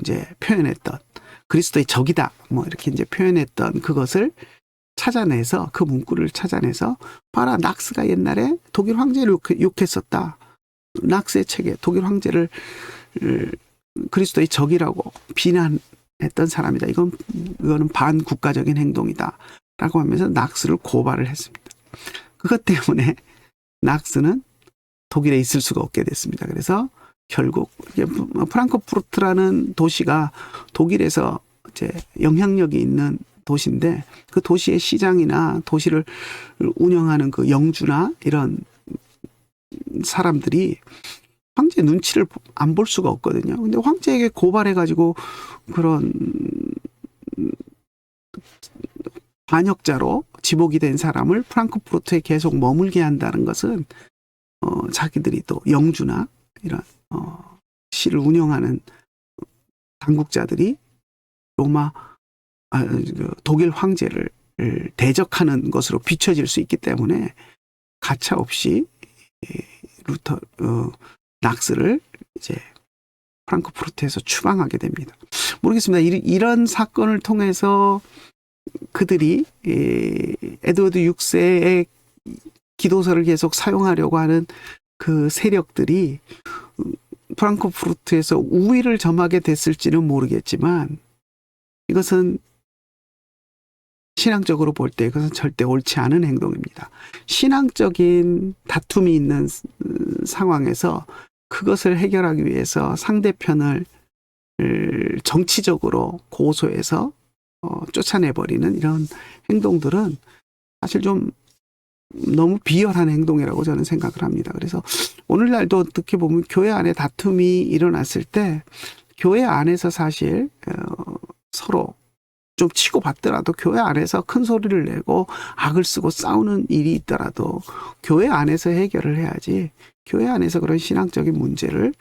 이제 표현했던, 그리스도의 적이다 뭐 이렇게 이제 표현했던 그것을 찾아내서, 그 문구를 찾아내서, 봐라, 낙스가 옛날에 독일 황제를 욕했었다. 낙스의 책에 독일 황제를 그리스도의 적이라고 비난했던 사람이다. 이거는 반국가적인 행동이다. 라고 하면서 낙스를 고발을 했습니다. 그것 때문에 낙스는 독일에 있을 수가 없게 됐습니다. 그래서 결국 프랑크푸르트라는 도시가 독일에서 이제 영향력이 있는 도시인데, 그 도시의 시장이나 도시를 운영하는 그 영주나 이런 사람들이 황제 눈치를 안 볼 수가 없거든요. 근데 황제에게 고발해가지고 그런 반역자로 지목이 된 사람을 프랑크푸르트에 계속 머물게 한다는 것은 자기들이 또 영주나 이런 시를 운영하는 당국자들이 독일 황제를 대적하는 것으로 비춰질 수 있기 때문에 가차없이 낙스를 이제 프랑크푸르트에서 추방하게 됩니다. 모르겠습니다. 이런 사건을 통해서 그들이 에드워드 6세의 기도서를 계속 사용하려고 하는 그 세력들이 프랑크푸르트에서 우위를 점하게 됐을지는 모르겠지만, 이것은 신앙적으로 볼 때 그것은 절대 옳지 않은 행동입니다. 신앙적인 다툼이 있는 상황에서 그것을 해결하기 위해서 상대편을 정치적으로 고소해서 쫓아내버리는 이런 행동들은 사실 좀 너무 비열한 행동이라고 저는 생각을 합니다. 그래서 오늘날도 어떻게 보면 교회 안에 다툼이 일어났을 때 교회 안에서 사실 서로 좀 치고받더라도 교회 안에서 큰 소리를 내고 악을 쓰고 싸우는 일이 있더라도 교회 안에서 해결을 해야지, 교회 안에서 그런 신앙적인 문제를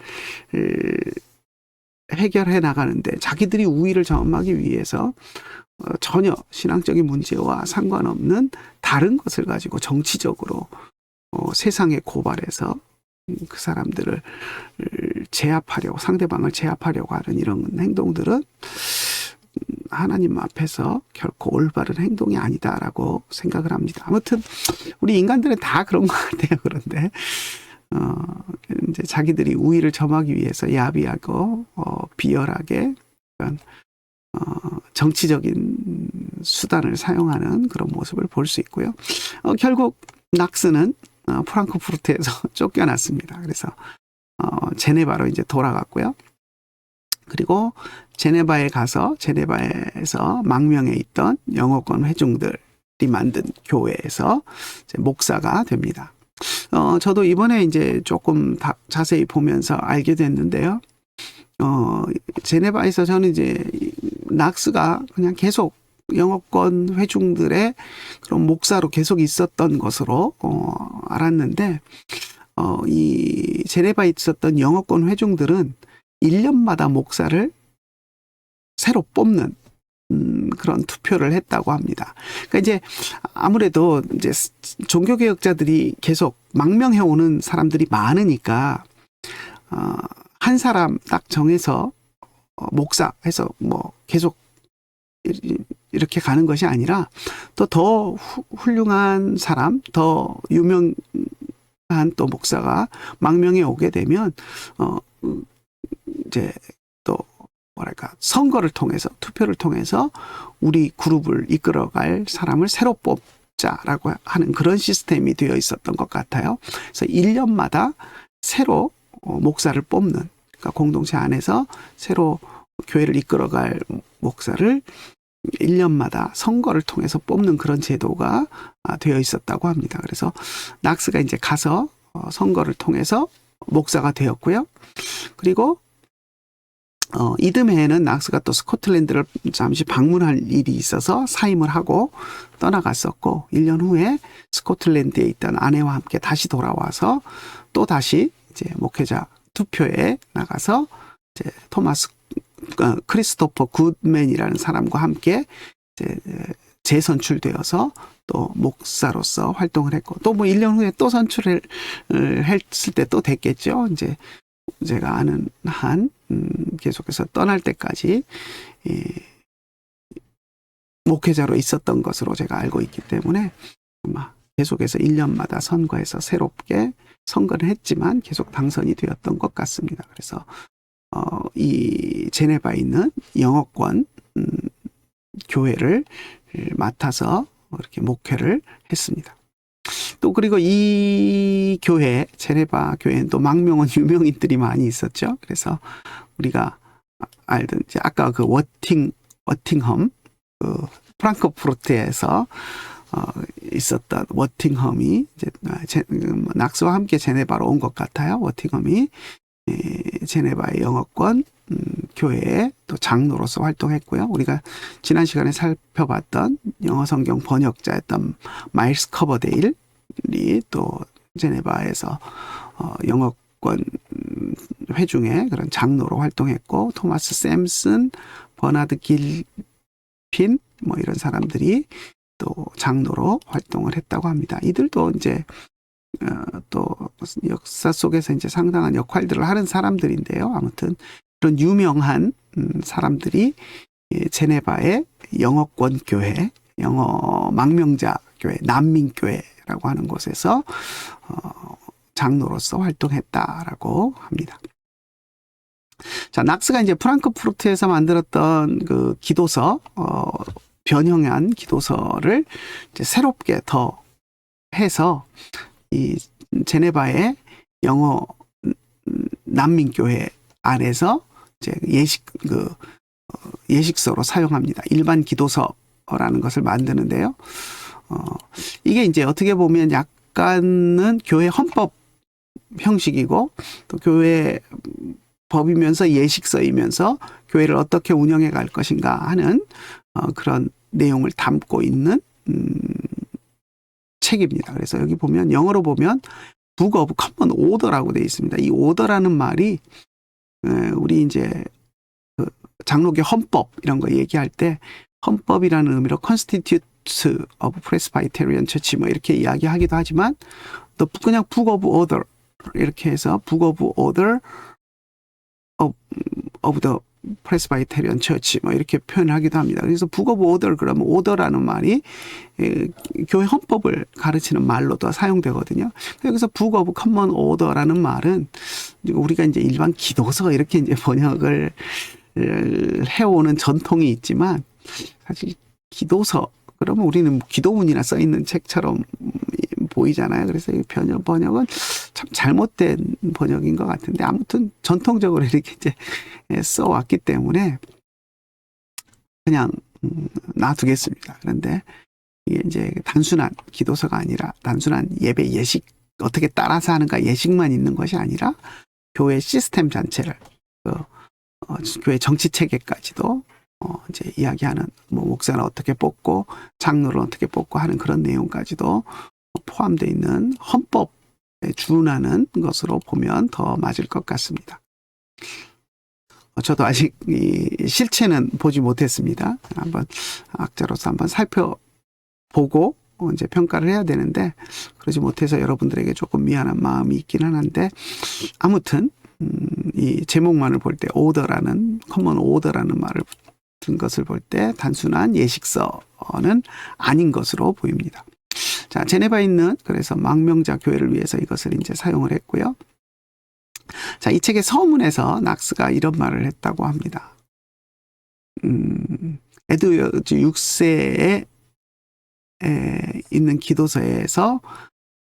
해결해 나가는데 자기들이 우위를 점하기 위해서 전혀 신앙적인 문제와 상관없는 다른 것을 가지고 정치적으로 세상에 고발해서 그 사람들을 제압하려고, 상대방을 제압하려고 하는 이런 행동들은 하나님 앞에서 결코 올바른 행동이 아니다라고 생각을 합니다. 아무튼 우리 인간들은 다 그런 것 같아요. 그런데 이제 자기들이 우위를 점하기 위해서 야비하고 비열하게 정치적인 수단을 사용하는 그런 모습을 볼 수 있고요. 결국 낙스는 프랑크푸르트에서 쫓겨났습니다. 그래서 제네바로 이제 돌아갔고요. 그리고 제네바에 가서 제네바에서 망명해 있던 영어권 회중들이 만든 교회에서 이제 목사가 됩니다. 저도 이번에 이제 조금 자세히 보면서 알게 됐는데요. 제네바에서 저는 이제 낙스가 그냥 계속 영어권 회중들의 그런 목사로 계속 있었던 것으로 알았는데, 이 제네바에 있었던 영어권 회중들은 1년마다 목사를 새로 뽑는 그런 투표를 했다고 합니다. 그러니까 이제 아무래도 이제 종교개혁자들이 계속 망명해 오는 사람들이 많으니까 한 사람 딱 정해서 목사해서 뭐 계속 이렇게 가는 것이 아니라 또 더 훌륭한 사람, 더 유명한 또 목사가 망명해 오게 되면 이제 또 뭐랄까 선거를 통해서, 투표를 통해서 우리 그룹을 이끌어갈 사람을 새로 뽑자라고 하는 그런 시스템이 되어 있었던 것 같아요. 그래서 1년마다 새로 목사를 뽑는, 그러니까 공동체 안에서 새로 교회를 이끌어갈 목사를 1년마다 선거를 통해서 뽑는 그런 제도가 되어 있었다고 합니다. 그래서 낙스가 이제 가서 선거를 통해서 목사가 되었고요. 그리고 이듬해에는 낙스가 또 스코틀랜드를 잠시 방문할 일이 있어서 사임을 하고 떠나갔었고, 1년 후에 스코틀랜드에 있던 아내와 함께 다시 돌아와서 또 다시 이제 목회자 투표에 나가서 이제 크리스토퍼 굿맨이라는 사람과 함께 이제 재선출되어서 또 목사로서 활동을 했고, 또 뭐 1년 후에 또 선출을 했을 때 또 됐겠죠. 이제 제가 아는 한 계속해서 떠날 때까지 목회자로 있었던 것으로 제가 알고 있기 때문에 아마 계속해서 1년마다 선거에서 새롭게 선거를 했지만 계속 당선이 되었던 것 같습니다. 그래서 이 제네바에 있는 영어권 교회를 맡아서 이렇게 목회를 했습니다. 또 그리고 이 교회, 제네바 교회는 또 망명한 유명인들이 많이 있었죠. 그래서 우리가 알던 이제 아까 그 워팅엄, 그 프랑크푸르트에서 있었던 워팅엄이 이제 낙스와 함께 제네바로 온 것 같아요. 워팅엄이 제네바의 영어권 교회에 또 장로로서 활동했고요. 우리가 지난 시간에 살펴봤던 영어 성경 번역자였던 마일스 커버데일이 또 제네바에서 영어권 회중의 그런 장로로 활동했고, 토마스 샘슨, 버나드 길핀 뭐 이런 사람들이 또 장로로 활동을 했다고 합니다. 이들도 이제 또 역사 속에서 이제 상당한 역할들을 하는 사람들인데요. 아무튼 그런 유명한 사람들이 제네바의 영어권 교회, 영어 망명자 교회, 난민교회라고 하는 곳에서 장로로서 활동했다라고 합니다. 자, 낙스가 이제 프랑크푸르트에서 만들었던 그 기도서, 변형한 기도서를 이제 새롭게 더 해서 이 제네바의 영어 난민교회 안에서 이제 예식서로 사용합니다. 일반 기도서라는 것을 만드는데요. 이게 이제 어떻게 보면 약간은 교회 헌법 형식이고 또 교회 법이면서 예식서이면서 교회를 어떻게 운영해 갈 것인가 하는 그런 내용을 담고 있는 책입니다. 그래서 여기 보면 영어로 보면 Book of Common Order라고 되어 있습니다. 이 order라는 말이 우리 이제 장로교 헌법 이런 거 얘기할 때 헌법이라는 의미로 Constitutes of Presbyterian Church 뭐 이렇게 이야기하기도 하지만 또 그냥 Book of Order 이렇게 해서 Book of Order of the Presbyterian Church 뭐 이렇게 표현하기도 합니다. 그래서 Book of Order 그러면 order라는 말이 교회 헌법을 가르치는 말로도 사용되거든요. 여기서 Book of Common Order라는 말은 우리가 이제 일반 기도서 이렇게 이제 번역을 해오는 전통이 있지만 사실 기도서 그러면 우리는 기도문이나 써 있는 책처럼 보이잖아요. 그래서 이 번역은 참 잘못된 번역인 것 같은데 아무튼 전통적으로 이렇게 이제 써왔기 때문에 그냥 놔두겠습니다. 그런데 이게 이제 단순한 기도서가 아니라 단순한 예배 예식 어떻게 따라서 하는가 예식만 있는 것이 아니라 교회 시스템 전체를 교회 정치 체계까지도 이제 이야기하는 뭐 목사는 어떻게 뽑고 장로를 어떻게 뽑고 하는 그런 내용까지도 포함되어 있는 헌법에 준하는 것으로 보면 더 맞을 것 같습니다. 저도 아직 이 실체는 보지 못했습니다. 한번 학자로서 한번 살펴보고 이제 평가를 해야 되는데 그러지 못해서 여러분들에게 조금 미안한 마음이 있기는 한데 아무튼 이 제목만을 볼 때 오더라는 커먼 오더라는 말을 든 것을 볼 때 단순한 예식서는 아닌 것으로 보입니다. 자, 제네바에 있는 그래서 망명자 교회를 위해서 이것을 이제 사용을 했고요. 자, 이 책의 서문에서 낙스가 이런 말을 했다고 합니다. 에드워드 6세에 있는 기도서에서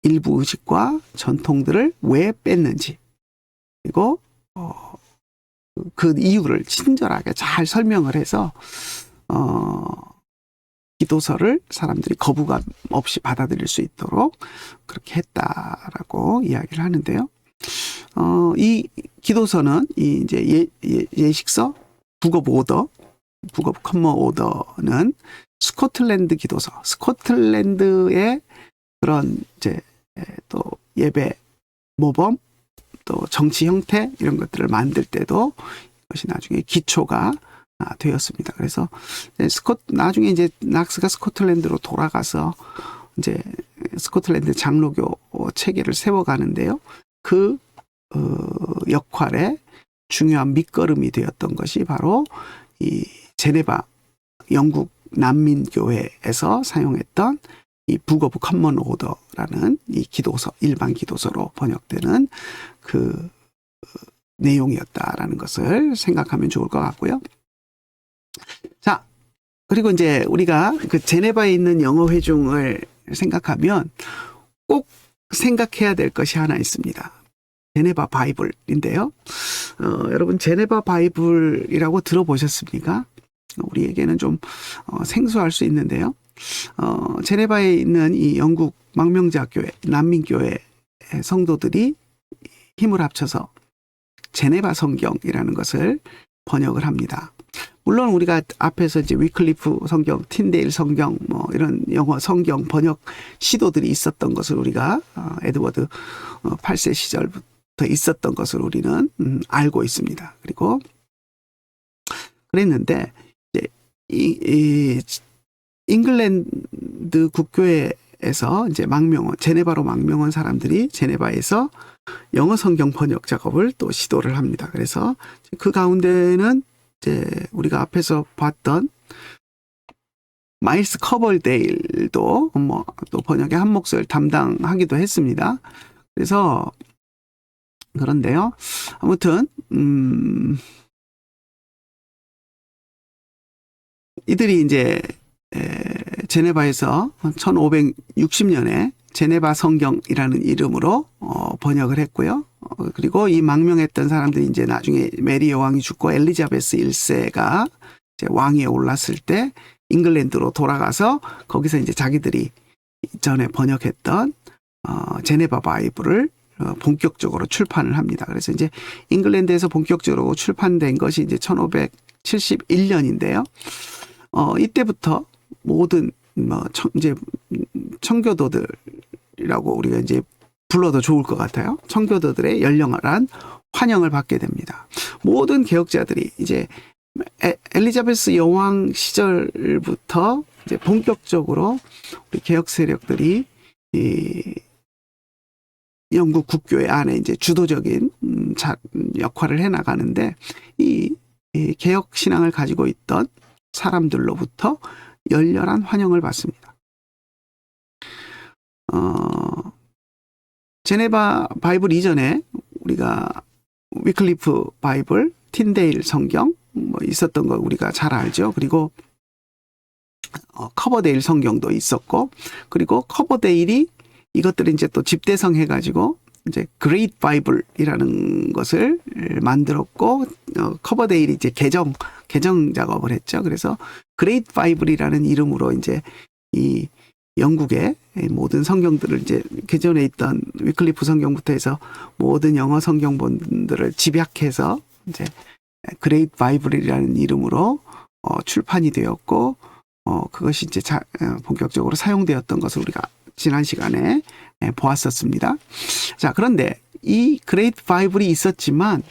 일부 의식과 전통들을 왜 뺐는지 그리고 그 이유를 친절하게 잘 설명을 해서 기도서를 사람들이 거부감 없이 받아들일 수 있도록 그렇게 했다라고 이야기를 하는데요. 이 기도서는 이 이제 예식서 Book of Order, Book of Common Order는 스코틀랜드 기도서, 스코틀랜드의 그런 이제 또 예배 모범 또 정치 형태 이런 것들을 만들 때도 이것이 나중에 기초가 되었습니다. 그래서 나중에 이제 낙스가 스코틀랜드로 돌아가서 이제 스코틀랜드 장로교 체계를 세워가는데요. 그 역할에 중요한 밑거름이 되었던 것이 바로 이 제네바 영국 난민교회에서 사용했던 이 Book of Common Order라는 이 기도서, 일반 기도서로 번역되는 그 내용이었다라는 것을 생각하면 좋을 것 같고요. 자, 그리고 이제 우리가 그 제네바에 있는 영어 회중을 생각하면 꼭 생각해야 될 것이 하나 있습니다. 제네바 바이블인데요. 여러분 제네바 바이블이라고 들어보셨습니까? 우리에게는 좀 생소할 수 있는데요. 제네바에 있는 이 영국 망명자 교회, 난민교회 성도들이 힘을 합쳐서 제네바 성경이라는 것을 번역을 합니다. 물론 우리가 앞에서 이제 위클리프 성경, 틴데일 성경, 뭐 이런 영어 성경 번역 시도들이 있었던 것을 우리가 에드워드 8세 시절부터 있었던 것을 우리는 알고 있습니다. 그리고 그랬는데 이제 이 잉글랜드 국교회에서 이제 제네바로 망명한 사람들이 제네바에서 영어 성경 번역 작업을 또 시도를 합니다. 그래서 그 가운데는 이제 우리가 앞에서 봤던 마일스 커벌데일도 뭐 또 번역의 한 몫을 담당하기도 했습니다. 그래서 그런데요. 아무튼 이들이 이제 제네바에서 1560년에 제네바 성경이라는 이름으로 번역을 했고요. 그리고 이 망명했던 사람들이 이제 나중에 메리 여왕이 죽고 엘리자베스 1세가 이제 왕위에 올랐을 때 잉글랜드로 돌아가서 거기서 이제 자기들이 전에 번역했던 제네바 바이블을 본격적으로 출판을 합니다. 그래서 이제 잉글랜드에서 본격적으로 출판된 것이 이제 1571년인데요. 이때부터 모든 이제 청교도들이라고 우리가 이제 불러도 좋을 것 같아요. 청교도들의 열렬한 환영을 받게 됩니다. 모든 개혁자들이 이제 엘리자베스 여왕 시절부터 이제 본격적으로 우리 개혁 세력들이 이 영국 국교회 안에 이제 주도적인 역할을 해 나가는데 이 개혁 신앙을 가지고 있던 사람들로부터 열렬한 환영을 받습니다. 제네바 바이블 이전에 우리가 위클리프 바이블, 틴데일 성경 있었던 거 우리가 잘 알죠. 그리고 커버데일 성경도 있었고, 그리고 커버데일이 이것들을 이제 또 집대성 해가지고 이제 그레이트 바이블이라는 것을 만들었고, 커버데일이 이제 개정 작업을 했죠. 그래서 그레이트 바이블이라는 이름으로 이제 이 영국의 모든 성경들을 이제 기존에 있던 위클리프 성경부터 해서 모든 영어 성경본들을 집약해서 이제 그레이트 바이블이라는 이름으로 출판이 되었고, 그것이 이제 본격적으로 사용되었던 것을 우리가 지난 시간에 보았었습니다. 자, 그런데 이 그레이트 바이블이 있었지만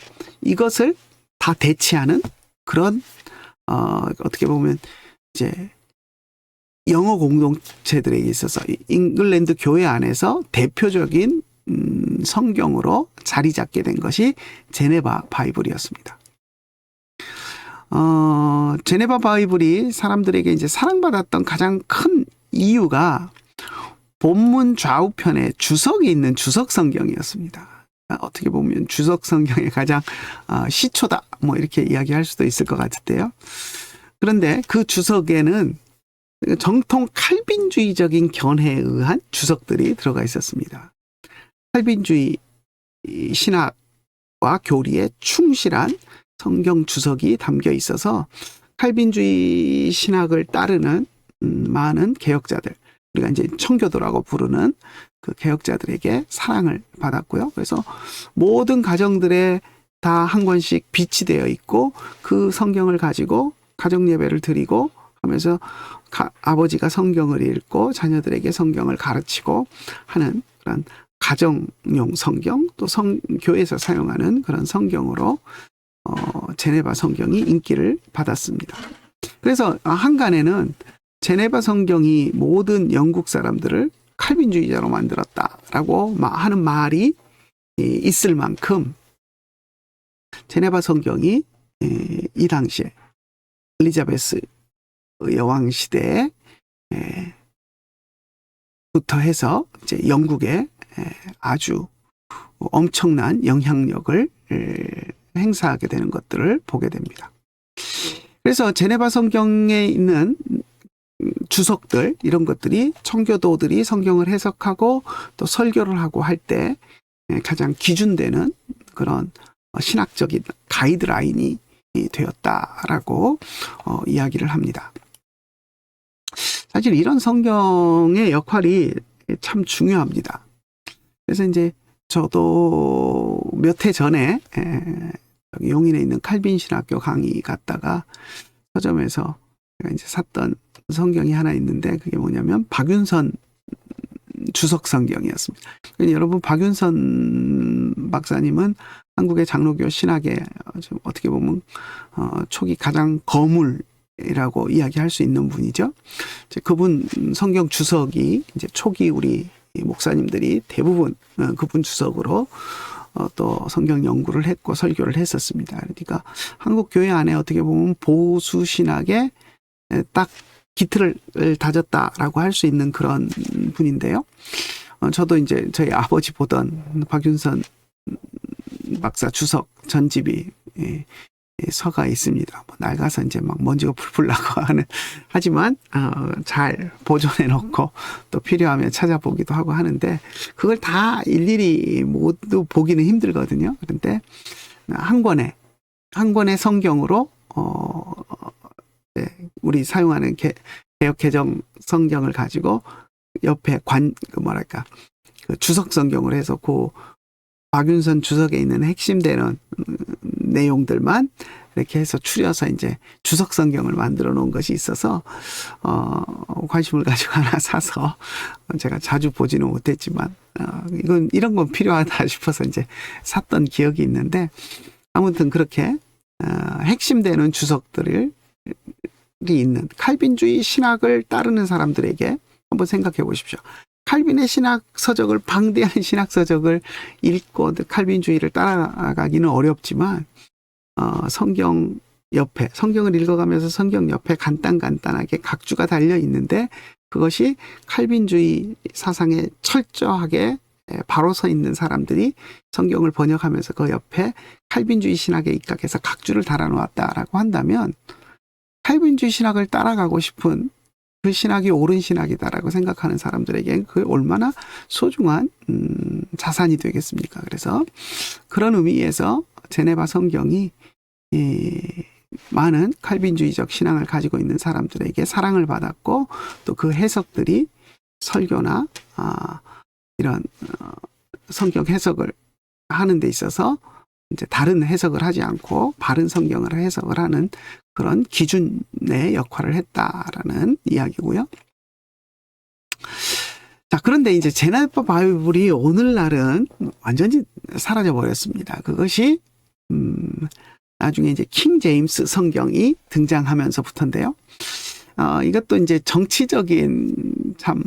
이것을 다 대체하는 그런 어떻게 보면 이제 영어 공동체들에게 있어서 잉글랜드 교회 안에서 대표적인 성경으로 자리 잡게 된 것이 제네바 바이블이었습니다. 제네바 바이블이 사람들에게 이제 사랑받았던 가장 큰 이유가 본문 좌우편에 주석이 있는 주석 성경이었습니다. 어떻게 보면 주석 성경의 가장 시초다 뭐 이렇게 이야기할 수도 있을 것 같은데요. 그런데 그 주석에는 정통 칼빈주의적인 견해에 의한 주석들이 들어가 있었습니다. 칼빈주의 신학과 교리에 충실한 성경 주석이 담겨 있어서 칼빈주의 신학을 따르는 많은 개혁자들, 우리가 이제 청교도라고 부르는 그 개혁자들에게 사랑을 받았고요. 그래서 모든 가정들에 다 한 권씩 비치되어 있고 그 성경을 가지고 가정 예배를 드리고 하면서 아버지가 성경을 읽고 자녀들에게 성경을 가르치고 하는 그런 가정용 성경, 또 교회에서 사용하는 그런 성경으로 제네바 성경이 인기를 받았습니다. 그래서 한간에는 제네바 성경이 모든 영국 사람들을 칼빈주의자로 만들었다라고 하는 말이 있을 만큼 제네바 성경이 이 당시에 엘리자베스 여왕 시대에 부터 해서 이제 영국에 아주 엄청난 영향력을 행사하게 되는 것들을 보게 됩니다. 그래서 제네바 성경에 있는 주석들, 이런 것들이 청교도들이 성경을 해석하고 또 설교를 하고 할 때 가장 기준되는 그런 신학적인 가이드라인이 되었다라고 이야기를 합니다. 사실 이런 성경의 역할이 참 중요합니다. 그래서 이제 저도 몇 해 전에 용인에 있는 칼빈 신학교 강의 갔다가 서점에서 제가 이제 샀던 성경이 하나 있는데 그게 뭐냐면 박윤선 주석 성경이었습니다. 여러분, 박윤선 박사님은 한국의 장로교 신학의 어떻게 보면 초기 가장 거물이라고 이야기할 수 있는 분이죠. 이제 그분 성경 주석이 이제 초기 우리 목사님들이 대부분 그분 주석으로 또 성경 연구를 했고 설교를 했었습니다. 그러니까 한국 교회 안에 어떻게 보면 보수 신학에 딱 기틀을 다졌다라고 할 수 있는 그런 분인데요. 저도 이제 저희 아버지 보던 박윤선 박사 주석 전집이 서가 있습니다. 뭐 낡아서 이제 막 먼지가 풀풀 나고 하지만 잘 보존해 놓고 또 필요하면 찾아보기도 하고 하는데 그걸 다 일일이 모두 보기는 힘들거든요. 그런데 한 권의 성경으로 네, 우리 사용하는 개역 개정 성경을 가지고 옆에 그 주석 성경을 해서 그 박윤선 주석에 있는 핵심되는 내용들만 이렇게 해서 추려서 이제 주석 성경을 만들어 놓은 것이 있어서 관심을 가지고 하나 사서 제가 자주 보지는 못했지만 이런 건 필요하다 싶어서 이제 샀던 기억이 있는데 아무튼 그렇게 핵심되는 주석들이 있는 칼빈주의 신학을 따르는 사람들에게 한번 생각해 보십시오. 칼빈의 신학 서적을 방대한 신학 서적을 읽고 칼빈주의를 따라가기는 어렵지만 성경을 읽어가면서 성경 옆에 간단하게 각주가 달려 있는데 그것이 칼빈주의 사상에 철저하게 바로 서 있는 사람들이 성경을 번역하면서 그 옆에 칼빈주의 신학에 입각해서 각주를 달아놓았다라고 한다면 칼빈주의 신학을 따라가고 싶은 그 신학이 옳은 신학이다라고 생각하는 사람들에겐 그게 얼마나 소중한 자산이 되겠습니까? 그래서 그런 의미에서 제네바 성경이 많은 칼빈주의적 신앙을 가지고 있는 사람들에게 사랑을 받았고 또 그 해석들이 설교나 이런 성경 해석을 하는 데 있어서 이제 다른 해석을 하지 않고 바른 성경을 해석을 하는 그런 기준의 역할을 했다라는 이야기고요. 자, 그런데 이제 제네바 바이블이 오늘날은 완전히 사라져 버렸습니다. 그것이 나중에 이제 킹 제임스 성경이 등장하면서부터인데요. 이것도 이제 정치적인 참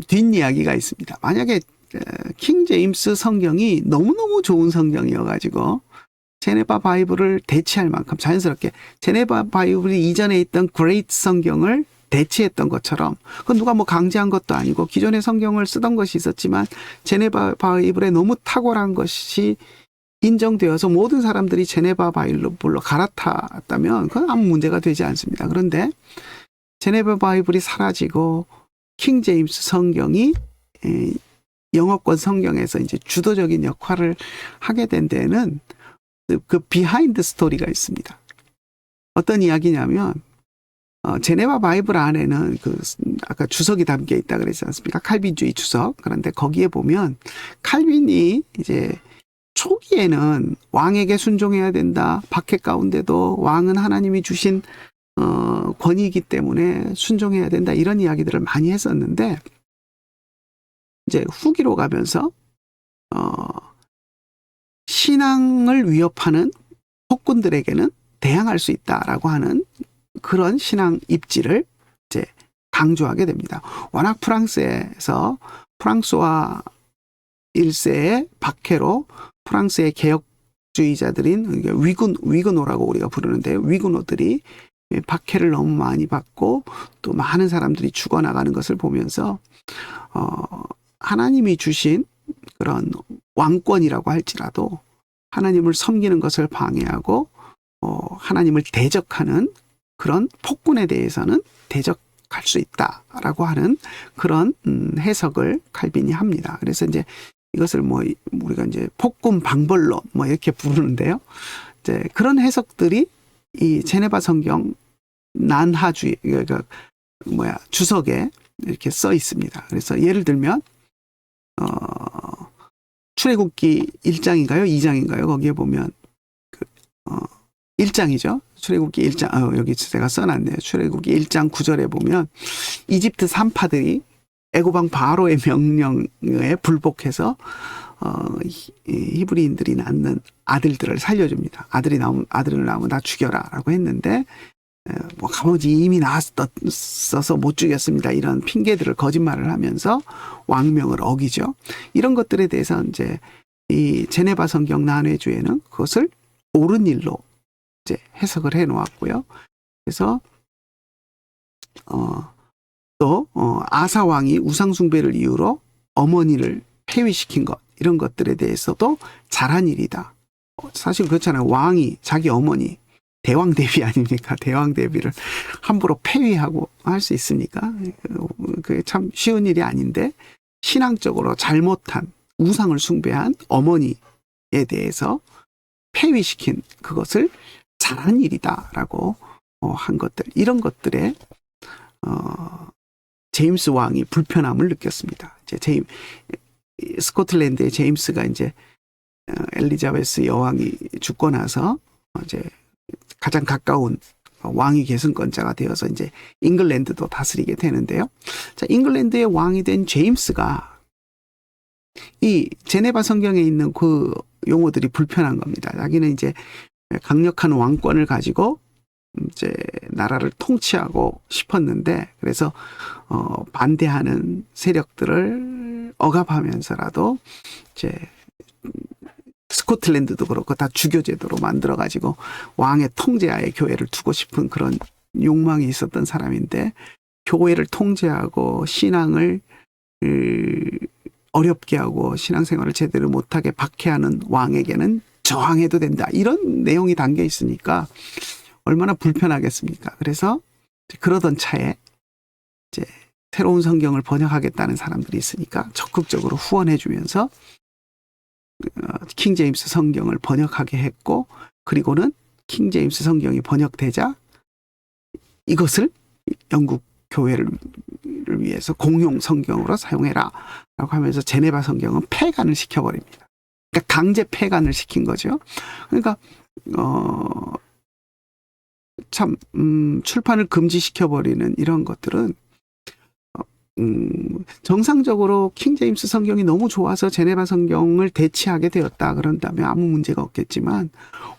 뒷이야기가 있습니다. 만약에 킹 제임스 성경이 너무너무 좋은 성경이어가지고 제네바 바이블을 대체할 만큼 자연스럽게 제네바 바이블이 이전에 있던 그레이트 성경을 대체했던 것처럼 그건 누가 뭐 강제한 것도 아니고 기존의 성경을 쓰던 것이 있었지만 제네바 바이블에 너무 탁월한 것이 인정되어서 모든 사람들이 제네바 바이블로 갈아탔다면 그건 아무 문제가 되지 않습니다. 그런데 제네바 바이블이 사라지고 킹 제임스 성경이 영어권 성경에서 이제 주도적인 역할을 하게 된 데에는 그 비하인드 스토리가 있습니다. 어떤 이야기냐면 제네바 바이블 안에는 아까 주석이 담겨 있다 그랬지 않습니까? 칼빈주의 주석. 그런데 거기에 보면 칼빈이 이제 초기에는 왕에게 순종해야 된다. 박해 가운데도 왕은 하나님이 주신 권위이기 때문에 순종해야 된다. 이런 이야기들을 많이 했었는데 이제 후기로 가면서 신앙을 위협하는 폭군들에게는 대항할 수 있다라고 하는 그런 신앙 입지를 이제 강조하게 됩니다. 워낙 프랑스에서 프랑스와 1세의 박해로 프랑스의 개혁주의자들인 위그노라고 우리가 부르는데 위그노들이 박해를 너무 많이 받고 또 많은 사람들이 죽어나가는 것을 보면서 하나님이 주신 그런 왕권이라고 할지라도 하나님을 섬기는 것을 방해하고 하나님을 대적하는 그런 폭군에 대해서는 대적할 수 있다라고 하는 그런 해석을 칼빈이 합니다. 그래서 이제 이것을 뭐 우리가 이제 폭군 방벌론 뭐 이렇게 부르는데요. 이제 그런 해석들이 이 제네바 성경 난하주의 주석에 이렇게 써 있습니다. 그래서 예를 들면 출애굽기 1장인가요? 2장인가요? 거기에 보면 1장이죠. 출애굽기 1장 여기 제가 써놨네요. 출애굽기 1장 9절에 보면 이집트 산파들이 애고방 바로의 명령에 불복해서 히브리인들이 낳는 아들들을 살려줍니다. 아들을 낳으면 다 죽여라라고 했는데 뭐 아버지 이미 낳았어서 못 죽였습니다. 이런 핑계들을 거짓말을 하면서 왕명을 어기죠. 이런 것들에 대해서 이제 이 제네바 성경 난회주에는 그것을 옳은 일로 이제 해석을 해 놓았고요. 그래서 또 아사 왕이 우상 숭배를 이유로 어머니를 폐위시킨 것 이런 것들에 대해서도 잘한 일이다. 사실 그렇잖아요. 왕이 자기 어머니 대왕 대비 아닙니까? 대왕 대비를 함부로 폐위하고 할 수 있습니까? 그게 참 쉬운 일이 아닌데 신앙적으로 잘못한 우상을 숭배한 어머니에 대해서 폐위시킨 그것을 잘한 일이다라고 한 것들, 이런 것들에 제임스 왕이 불편함을 느꼈습니다. 이제 스코틀랜드의 제임스가 이제 엘리자베스 여왕이 죽고 나서 이제 가장 가까운 왕위 계승권자가 되어서 이제 잉글랜드도 다스리게 되는데요. 자, 잉글랜드의 왕이 된 제임스가 이 제네바 성경에 있는 그 용어들이 불편한 겁니다. 자기는 이제 강력한 왕권을 가지고 이제 나라를 통치하고 싶었는데, 그래서 반대하는 세력들을 억압하면서라도 이제 스코틀랜드도 그렇고 다 주교 제도로 만들어 가지고 왕의 통제하에 교회를 두고 싶은 그런 욕망이 있었던 사람인데, 교회를 통제하고 신앙을 어렵게 하고 신앙생활을 제대로 못하게 박해하는 왕에게는 저항해도 된다, 이런 내용이 담겨 있으니까 얼마나 불편하겠습니까? 그래서 그러던 차에 이제 새로운 성경을 번역하겠다는 사람들이 있으니까 적극적으로 후원해 주면서 킹 제임스 성경을 번역하게 했고, 그리고는 킹 제임스 성경이 번역되자 이것을 영국 교회를 위해서 공용 성경으로 사용해라 라고 하면서 제네바 성경은 폐간을 시켜버립니다. 그러니까 강제 폐간을 시킨 거죠. 그러니까 참 출판을 금지시켜버리는 이런 것들은 정상적으로 킹 제임스 성경이 너무 좋아서 제네바 성경을 대체하게 되었다 그런다면 아무 문제가 없겠지만,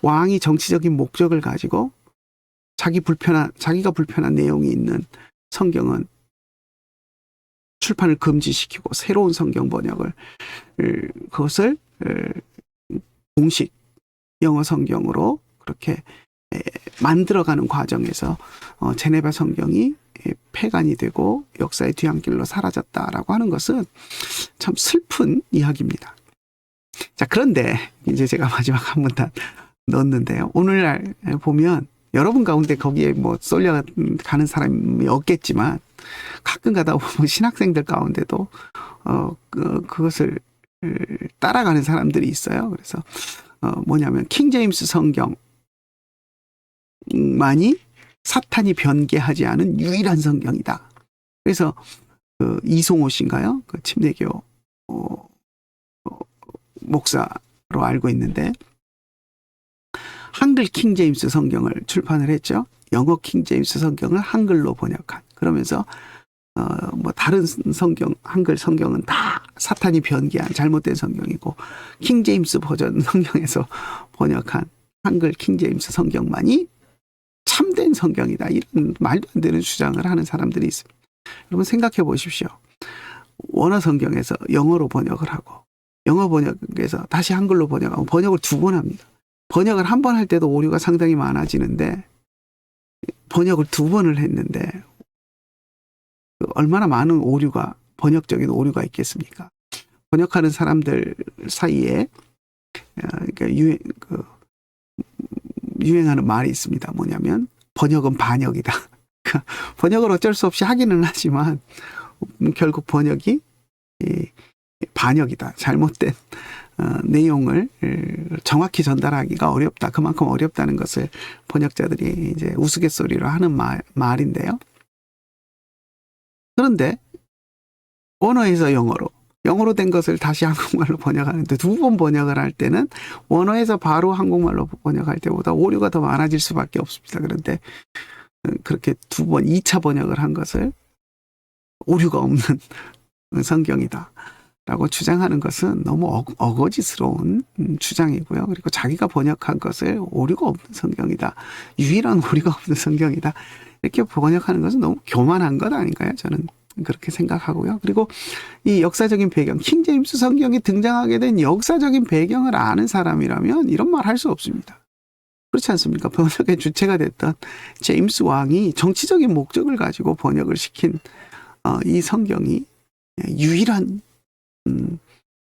왕이 정치적인 목적을 가지고 자기가 불편한 내용이 있는 성경은 출판을 금지시키고 새로운 성경 번역을 그것을 공식 영어 성경으로 그렇게 만들어가는 과정에서 제네바 성경이 폐간이 되고 역사의 뒤안길로 사라졌다라고 하는 것은 참 슬픈 이야기입니다. 자, 그런데 이제 제가 마지막 한 번 더 넣었는데요. 오늘날 보면 여러분 가운데 거기에 뭐 쏠려가는 사람이 없겠지만 가끔 가다 보면 신학생들 가운데도 그것을 따라가는 사람들이 있어요. 그래서 뭐냐면 킹 제임스 성경만이 사탄이 변개하지 않은 유일한 성경이다. 그래서 그 이송호 씨인가요? 그 침례교 목사로 알고 있는데, 한글 킹 제임스 성경을 출판을 했죠. 영어 킹 제임스 성경을 한글로 번역한. 그러면서 뭐 다른 성경, 한글 성경은 다 사탄이 변개한 잘못된 성경이고, 킹 제임스 버전 성경에서 번역한 한글 킹 제임스 성경만이 참된 성경이다, 이런 말도 안 되는 주장을 하는 사람들이 있습니다. 여러분 생각해 보십시오. 원어 성경에서 영어로 번역을 하고 영어 번역에서 다시 한글로 번역하고 번역을 2번 합니다. 번역을 한 번 할 때도 오류가 상당히 많아지는데 번역을 2번을 했는데 얼마나 많은 오류가, 번역적인 오류가 있겠습니까? 번역하는 사람들 사이에 유행하는 말이 있습니다. 뭐냐면 번역은 반역이다. 번역을 어쩔 수 없이 하기는 하지만 결국 번역이 반역이다. 잘못된 내용을 정확히 전달하기가 어렵다. 그만큼 어렵다는 것을 번역자들이 이제 우스갯소리로 하는 말인데요. 그런데 원어에서 영어로 된 것을 다시 한국말로 번역하는데 2번 번역을 할 때는 원어에서 바로 한국말로 번역할 때보다 오류가 더 많아질 수밖에 없습니다. 그런데 그렇게 2번, 2차 번역을 한 것을 오류가 없는 성경이다 라고 주장하는 것은 너무 어거지스러운 주장이고요. 그리고 자기가 번역한 것을 오류가 없는 성경이다, 유일한 오류가 없는 성경이다, 이렇게 번역하는 것은 너무 교만한 것 아닌가요? 저는 그렇게 생각하고요. 그리고 이 역사적인 배경, 킹 제임스 성경이 등장하게 된 역사적인 배경을 아는 사람이라면 이런 말 할 수 없습니다. 그렇지 않습니까? 번역의 주체가 됐던 제임스 왕이 정치적인 목적을 가지고 번역을 시킨 이 성경이 유일한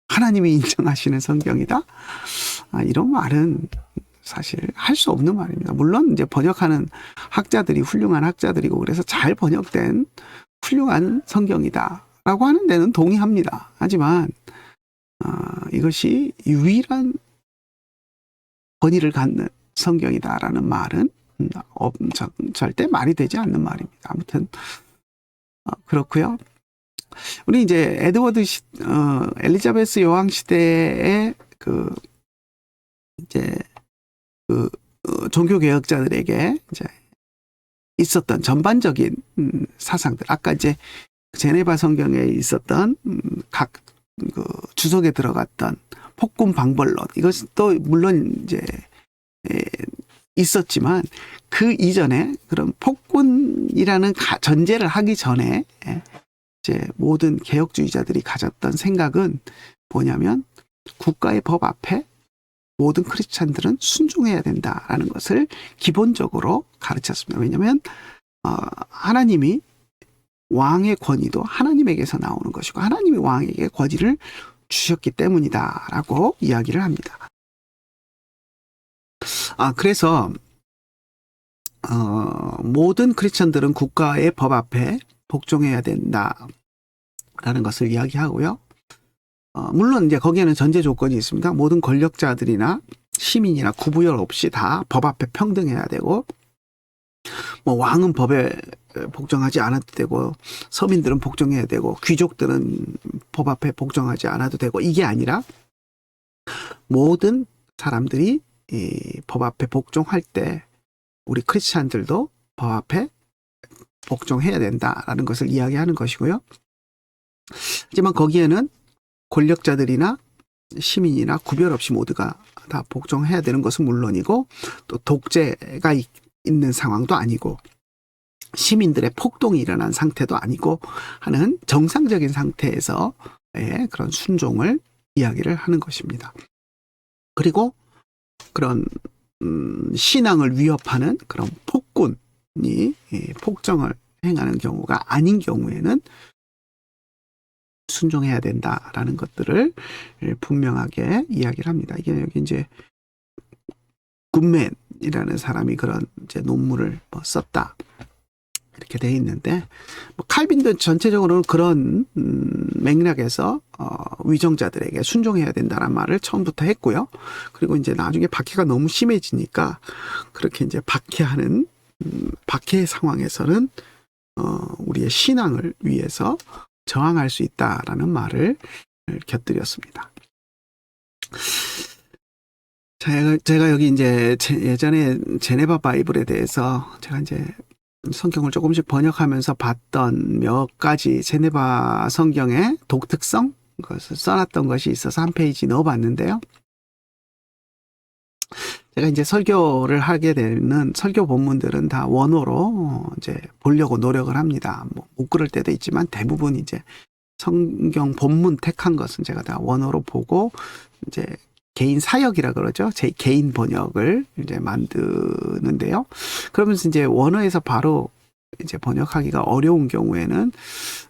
하나님이 인정하시는 성경이다, 이런 말은 사실 할 수 없는 말입니다. 물론 이제 번역하는 학자들이 훌륭한 학자들이고 그래서 잘 번역된 훌륭한 성경이다라고 하는 데는 동의합니다. 하지만 이것이 유일한 권위를 갖는 성경이다라는 말은 절대 말이 되지 않는 말입니다. 아무튼 그렇고요. 우리 이제 엘리자베스 여왕 시대에 종교 개혁자들에게 이제 있었던 전반적인 사상들, 아까 이제 제네바 성경에 있었던 각 주석에 들어갔던 폭군 방벌론, 이것도 물론 이제 있었지만 그 이전에 그런 폭군이라는 전제를 하기 전에 이제 모든 개혁주의자들이 가졌던 생각은 뭐냐면 국가의 법 앞에 모든 크리스찬들은 순종해야 된다라는 것을 기본적으로 가르쳤습니다. 왜냐하면 하나님이 왕의 권위도 하나님에게서 나오는 것이고 하나님이 왕에게 권위를 주셨기 때문이다라고 이야기를 합니다. 그래서 모든 크리스천들은 국가의 법 앞에 복종해야 된다라는 것을 이야기하고요. 물론 이제 거기에는 전제 조건이 있습니다. 모든 권력자들이나 시민이나 구부열 없이 다 법 앞에 평등해야 되고, 뭐 왕은 법에 복종하지 않아도 되고, 서민들은 복종해야 되고, 귀족들은 법 앞에 복종하지 않아도 되고, 이게 아니라 모든 사람들이 이 법 앞에 복종할 때 우리 크리스찬들도 법 앞에 복종해야 된다라는 것을 이야기하는 것이고요. 하지만 거기에는 권력자들이나 시민이나 구별 없이 모두가 다 복종해야 되는 것은 물론이고, 또 독재가 있는 상황도 아니고 시민들의 폭동이 일어난 상태도 아니고 하는 정상적인 상태에서의 그런 순종을 이야기를 하는 것입니다. 그리고 그런 신앙을 위협하는 그런 폭군이 폭정을 행하는 경우가 아닌 경우에는 순종해야 된다라는 것들을 분명하게 이야기를 합니다. 이게 여기 이제 굿맨이라는 사람이 그런 이제 논문을 썼다 이렇게 돼 있는데, 칼빈도 전체적으로는 그런 맥락에서 위정자들에게 순종해야 된다는 말을 처음부터 했고요. 그리고 이제 나중에 박해가 너무 심해지니까 그렇게 이제 박해하는 박해 상황에서는 우리의 신앙을 위해서 저항할 수 있다라는 말을 곁들였습니다. 제가 여기 이제 예전에 제네바 바이블에 대해서 제가 이제 성경을 조금씩 번역하면서 봤던 몇 가지 제네바 성경의 독특성, 그것을 써놨던 것이 있어서 한 페이지 넣어봤는데요. 제가 이제 설교를 하게 되는 설교 본문들은 다 원어로 이제 보려고 노력을 합니다. 못 그럴 때도 있지만 대부분 이제 성경 본문 택한 것은 제가 다 원어로 보고 이제 개인 사역이라 그러죠. 제 개인 번역을 이제 만드는데요. 그러면서 이제 원어에서 바로 이제 번역하기가 어려운 경우에는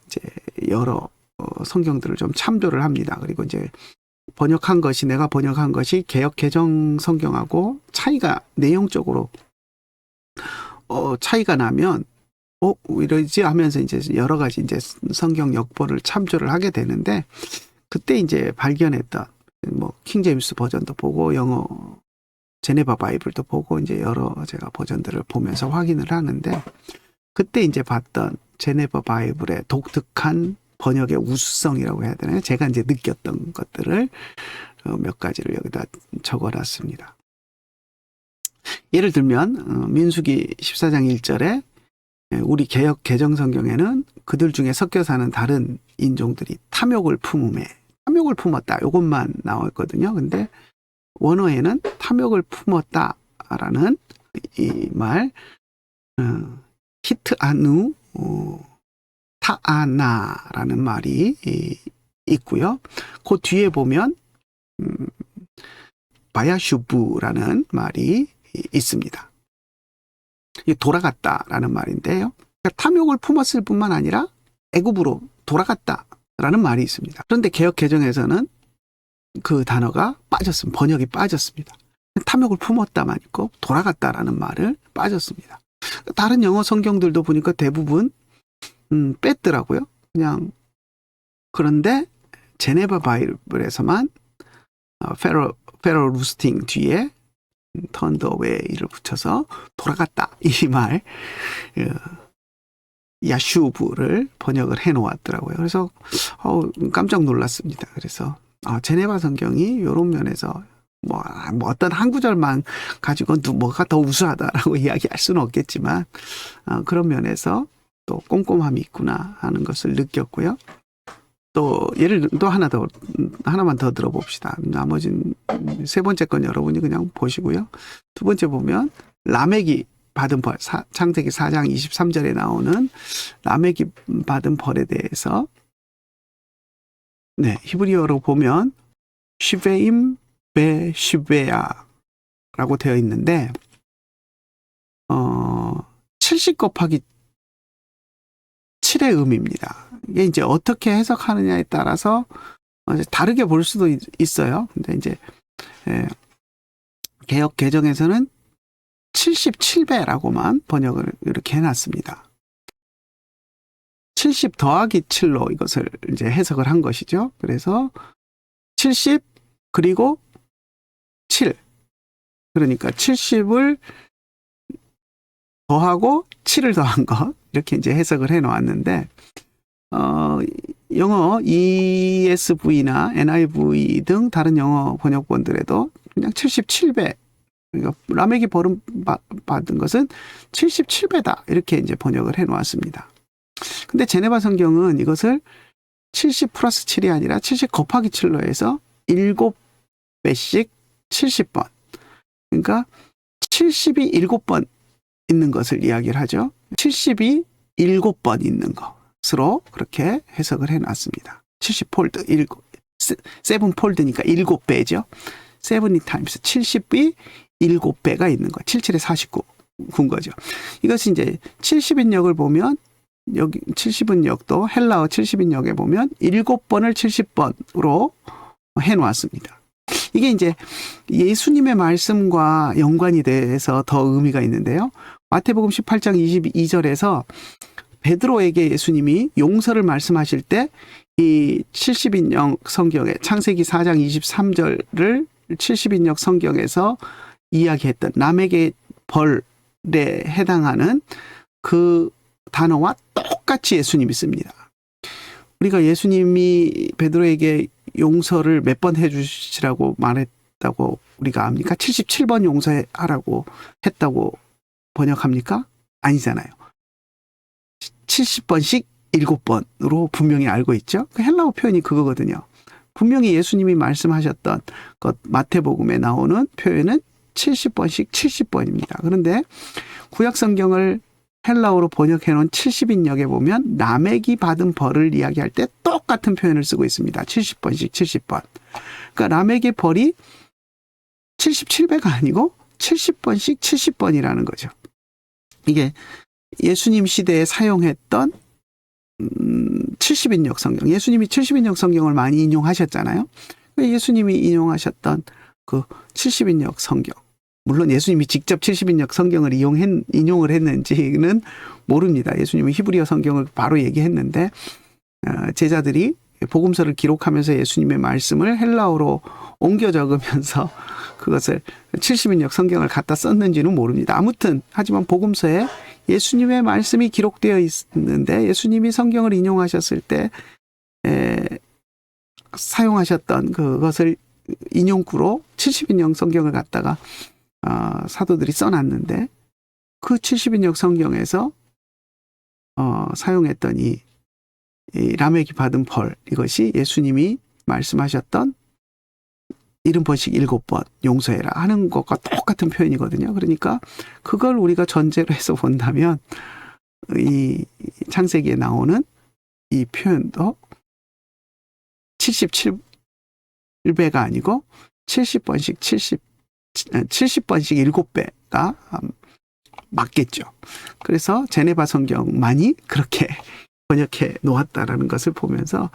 이제 여러 성경들을 좀 참조를 합니다. 그리고 이제 내가 번역한 것이 개역 개정 성경하고 차이가 내용적으로 차이가 나면 이러지 하면서 이제 여러 가지 이제 성경 역보를 참조를 하게 되는데, 그때 이제 발견했던 킹제임스 버전도 보고 영어 제네바 바이블도 보고 이제 여러 제가 버전들을 보면서 확인을 하는데, 그때 이제 봤던 제네바 바이블의 독특한 번역의 우수성이라고 해야 되나요? 제가 이제 느꼈던 것들을 몇 가지를 여기다 적어놨습니다. 예를 들면 민수기 14장 1절에 우리 개역 개정 성경에는 그들 중에 섞여 사는 다른 인종들이 탐욕을 품었다. 이것만 나왔거든요. 근데 원어에는 탐욕을 품었다라는 이 말, 히트아누 타아나라는 말이 있고요. 그 뒤에 보면 바야슈부라는 말이 있습니다. 이게 돌아갔다라는 말인데요. 그러니까 탐욕을 품었을 뿐만 아니라 애굽으로 돌아갔다라는 말이 있습니다. 그런데 개역 개정에서는 그 단어가 빠졌습니다. 번역이 빠졌습니다. 탐욕을 품었다만 있고 돌아갔다라는 말을 빠졌습니다. 다른 영어 성경들도 보니까 대부분 뺐더라고요. 그냥 그런데 제네바 바이블에서만 페로 루스팅 뒤에 turned away를 붙여서 돌아갔다 이 말 야슈브를 번역을 해놓았더라고요. 그래서 깜짝 놀랐습니다. 그래서 제네바 성경이 이런 면에서 뭐 어떤 한 구절만 가지고 뭐가 더 우수하다라고 이야기할 수는 없겠지만 그런 면에서 또 꼼꼼함이 있구나 하는 것을 느꼈고요. 또 하나만 더 들어봅시다. 나머지는 세 번째 건 여러분이 그냥 보시고요. 두 번째 보면 라멕이 받은 벌, 창세기 4장 23절에 나오는 라멕이 받은 벌에 대해서 히브리어로 보면 시베임 베시베야라고 되어 있는데 70 곱하기 7의 의미입니다. 이게 이제 어떻게 해석하느냐에 따라서 다르게 볼 수도 있어요. 근데 이제 개역 개정에서는 77배라고만 번역을 이렇게 해놨습니다. 70 더하기 7로 이것을 이제 해석을 한 것이죠. 그래서 70 그리고 7. 그러니까 70을 더하고 7을 더한 것. 이렇게 이제 해석을 해 놓았는데, 영어 ESV나 NIV 등 다른 영어 번역본들에도 그냥 77배, 그러니까 라멕이 벌음 받은 것은 77배다. 이렇게 이제 번역을 해 놓았습니다. 근데 제네바 성경은 이것을 70 플러스 7이 아니라 70 곱하기 7로 해서 7배씩 70번. 그러니까 70이 7번 있는 것을 이야기를 하죠. 70이 7번 있는 것으로 그렇게 해석을 해놨습니다. 70폴드, 7폴드니까 7배죠. 70 타임스 70이 7배가 있는 거. 77에 49군 거죠. 이것이 이제 70인역을 보면 여기 70인역도 헬라어 70인역에 보면 7번을 70번으로 해놓았습니다. 이게 이제 예수님의 말씀과 연관이 돼서 더 의미가 있는데요. 마태복음 18장 22절에서 베드로에게 예수님이 용서를 말씀하실 때 이 70인역 성경에 창세기 4장 23절을 70인역 성경에서 이야기했던 라멕의 벌에 해당하는 그 단어와 똑같이 예수님이 씁니다. 우리가 예수님이 베드로에게 용서를 몇 번 해주시라고 말했다고 우리가 압니까? 77번 용서하라고 했다고 번역합니까? 아니잖아요. 70번씩 7번으로 분명히 알고 있죠. 그 헬라어 표현이 그거거든요. 분명히 예수님이 말씀하셨던 것 마태복음에 나오는 표현은 70번씩 70번입니다. 그런데 구약 성경을 헬라어로 번역해 놓은 70인역에 보면 라멕이 받은 벌을 이야기할 때 똑같은 표현을 쓰고 있습니다. 70번씩 70번. 그러니까 라멕의 벌이 77배가 아니고 70번씩 70번이라는 거죠. 이게 예수님 시대에 사용했던 70인역 성경. 예수님이 70인역 성경을 많이 인용하셨잖아요. 예수님이 인용하셨던 그 70인역 성경. 물론 예수님이 직접 70인역 성경을 인용을 했는지는 모릅니다. 예수님은 히브리어 성경을 바로 얘기했는데 제자들이 복음서를 기록하면서 예수님의 말씀을 헬라어로 옮겨 적으면서 그것을 70인역 성경을 갖다 썼는지는 모릅니다. 아무튼 하지만 복음서에 예수님의 말씀이 기록되어 있는데 예수님이 성경을 인용하셨을 때 사용하셨던 그것을 인용구로 70인역 성경을 갖다가 사도들이 써놨는데 그 70인역 성경에서 사용했던 이 라멕이 받은 벌, 이것이 예수님이 말씀하셨던 70번씩 7번 용서해라 하는 것과 똑같은 표현이거든요. 그러니까 그걸 우리가 전제로 해서 본다면 이 창세기에 나오는 이 표현도 77배가 아니고 70번씩 70번씩 7배가 맞겠죠. 그래서 제네바 성경만이 그렇게 번역해 놓았다라는 것을 보면서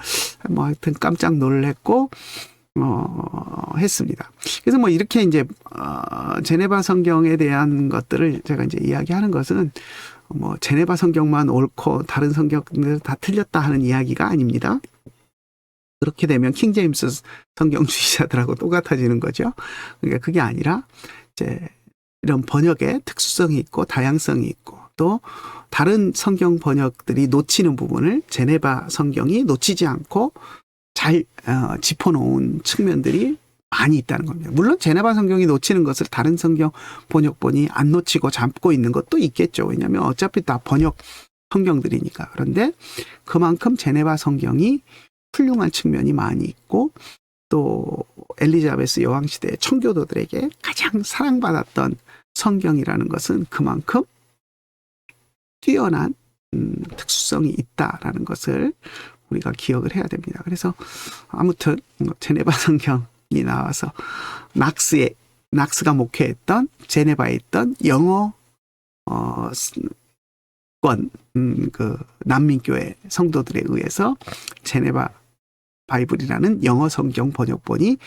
뭐 하여튼 깜짝 놀랐고 했습니다. 그래서 뭐 이렇게 이제 제네바 성경에 대한 것들을 제가 이제 이야기하는 것은 뭐 제네바 성경만 옳고 다른 성경들 다 틀렸다 하는 이야기가 아닙니다. 그렇게 되면 킹제임스 성경주의자들하고 똑같아지는 거죠. 그러니까 그게 아니라 이제 이런 번역에 특수성이 있고 다양성이 있고 또 다른 성경 번역들이 놓치는 부분을 제네바 성경이 놓치지 않고 잘 짚어놓은 측면들이 많이 있다는 겁니다. 물론 제네바 성경이 놓치는 것을 다른 성경 번역본이 안 놓치고 잡고 있는 것도 있겠죠. 왜냐하면 어차피 다 번역 성경들이니까. 그런데 그만큼 제네바 성경이 훌륭한 측면이 많이 있고 또 엘리자베스 여왕 시대의 청교도들에게 가장 사랑받았던 성경이라는 것은 그만큼 뛰어난 특수성이 있다라는 것을 우리가 기억을 해야 됩니다. 그래서 아무튼 제네바 성경이 나와서 낙스가 목회했던 제네바에 있던 영어 그 난민교회 성도들에 의해서 제네바 바이블이라는 영어 성경 번역본이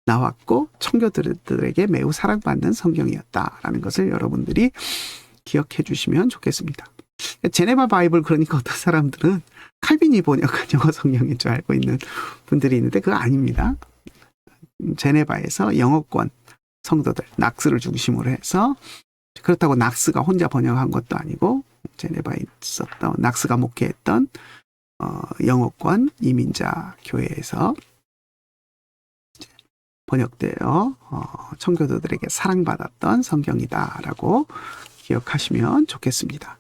나왔고 청교도들에게 매우 사랑받는 성경이었다라는 것을 여러분들이 기억해 주시면 좋겠습니다. 제네바 바이블 그러니까 어떤 사람들은 칼빈이 번역한 영어 성경인 줄 알고 있는 분들이 있는데 그거 아닙니다. 제네바에서 영어권 성도들 낙스를 중심으로 해서 그렇다고 낙스가 혼자 번역한 것도 아니고 제네바에 있었던 낙스가 목회했던 영어권 이민자 교회에서 번역되어 청교도들에게 사랑받았던 성경이다라고 기억하시면 좋겠습니다.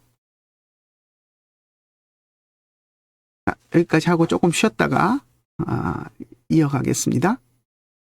여기까지 하고 조금 쉬었다가 이어가겠습니다.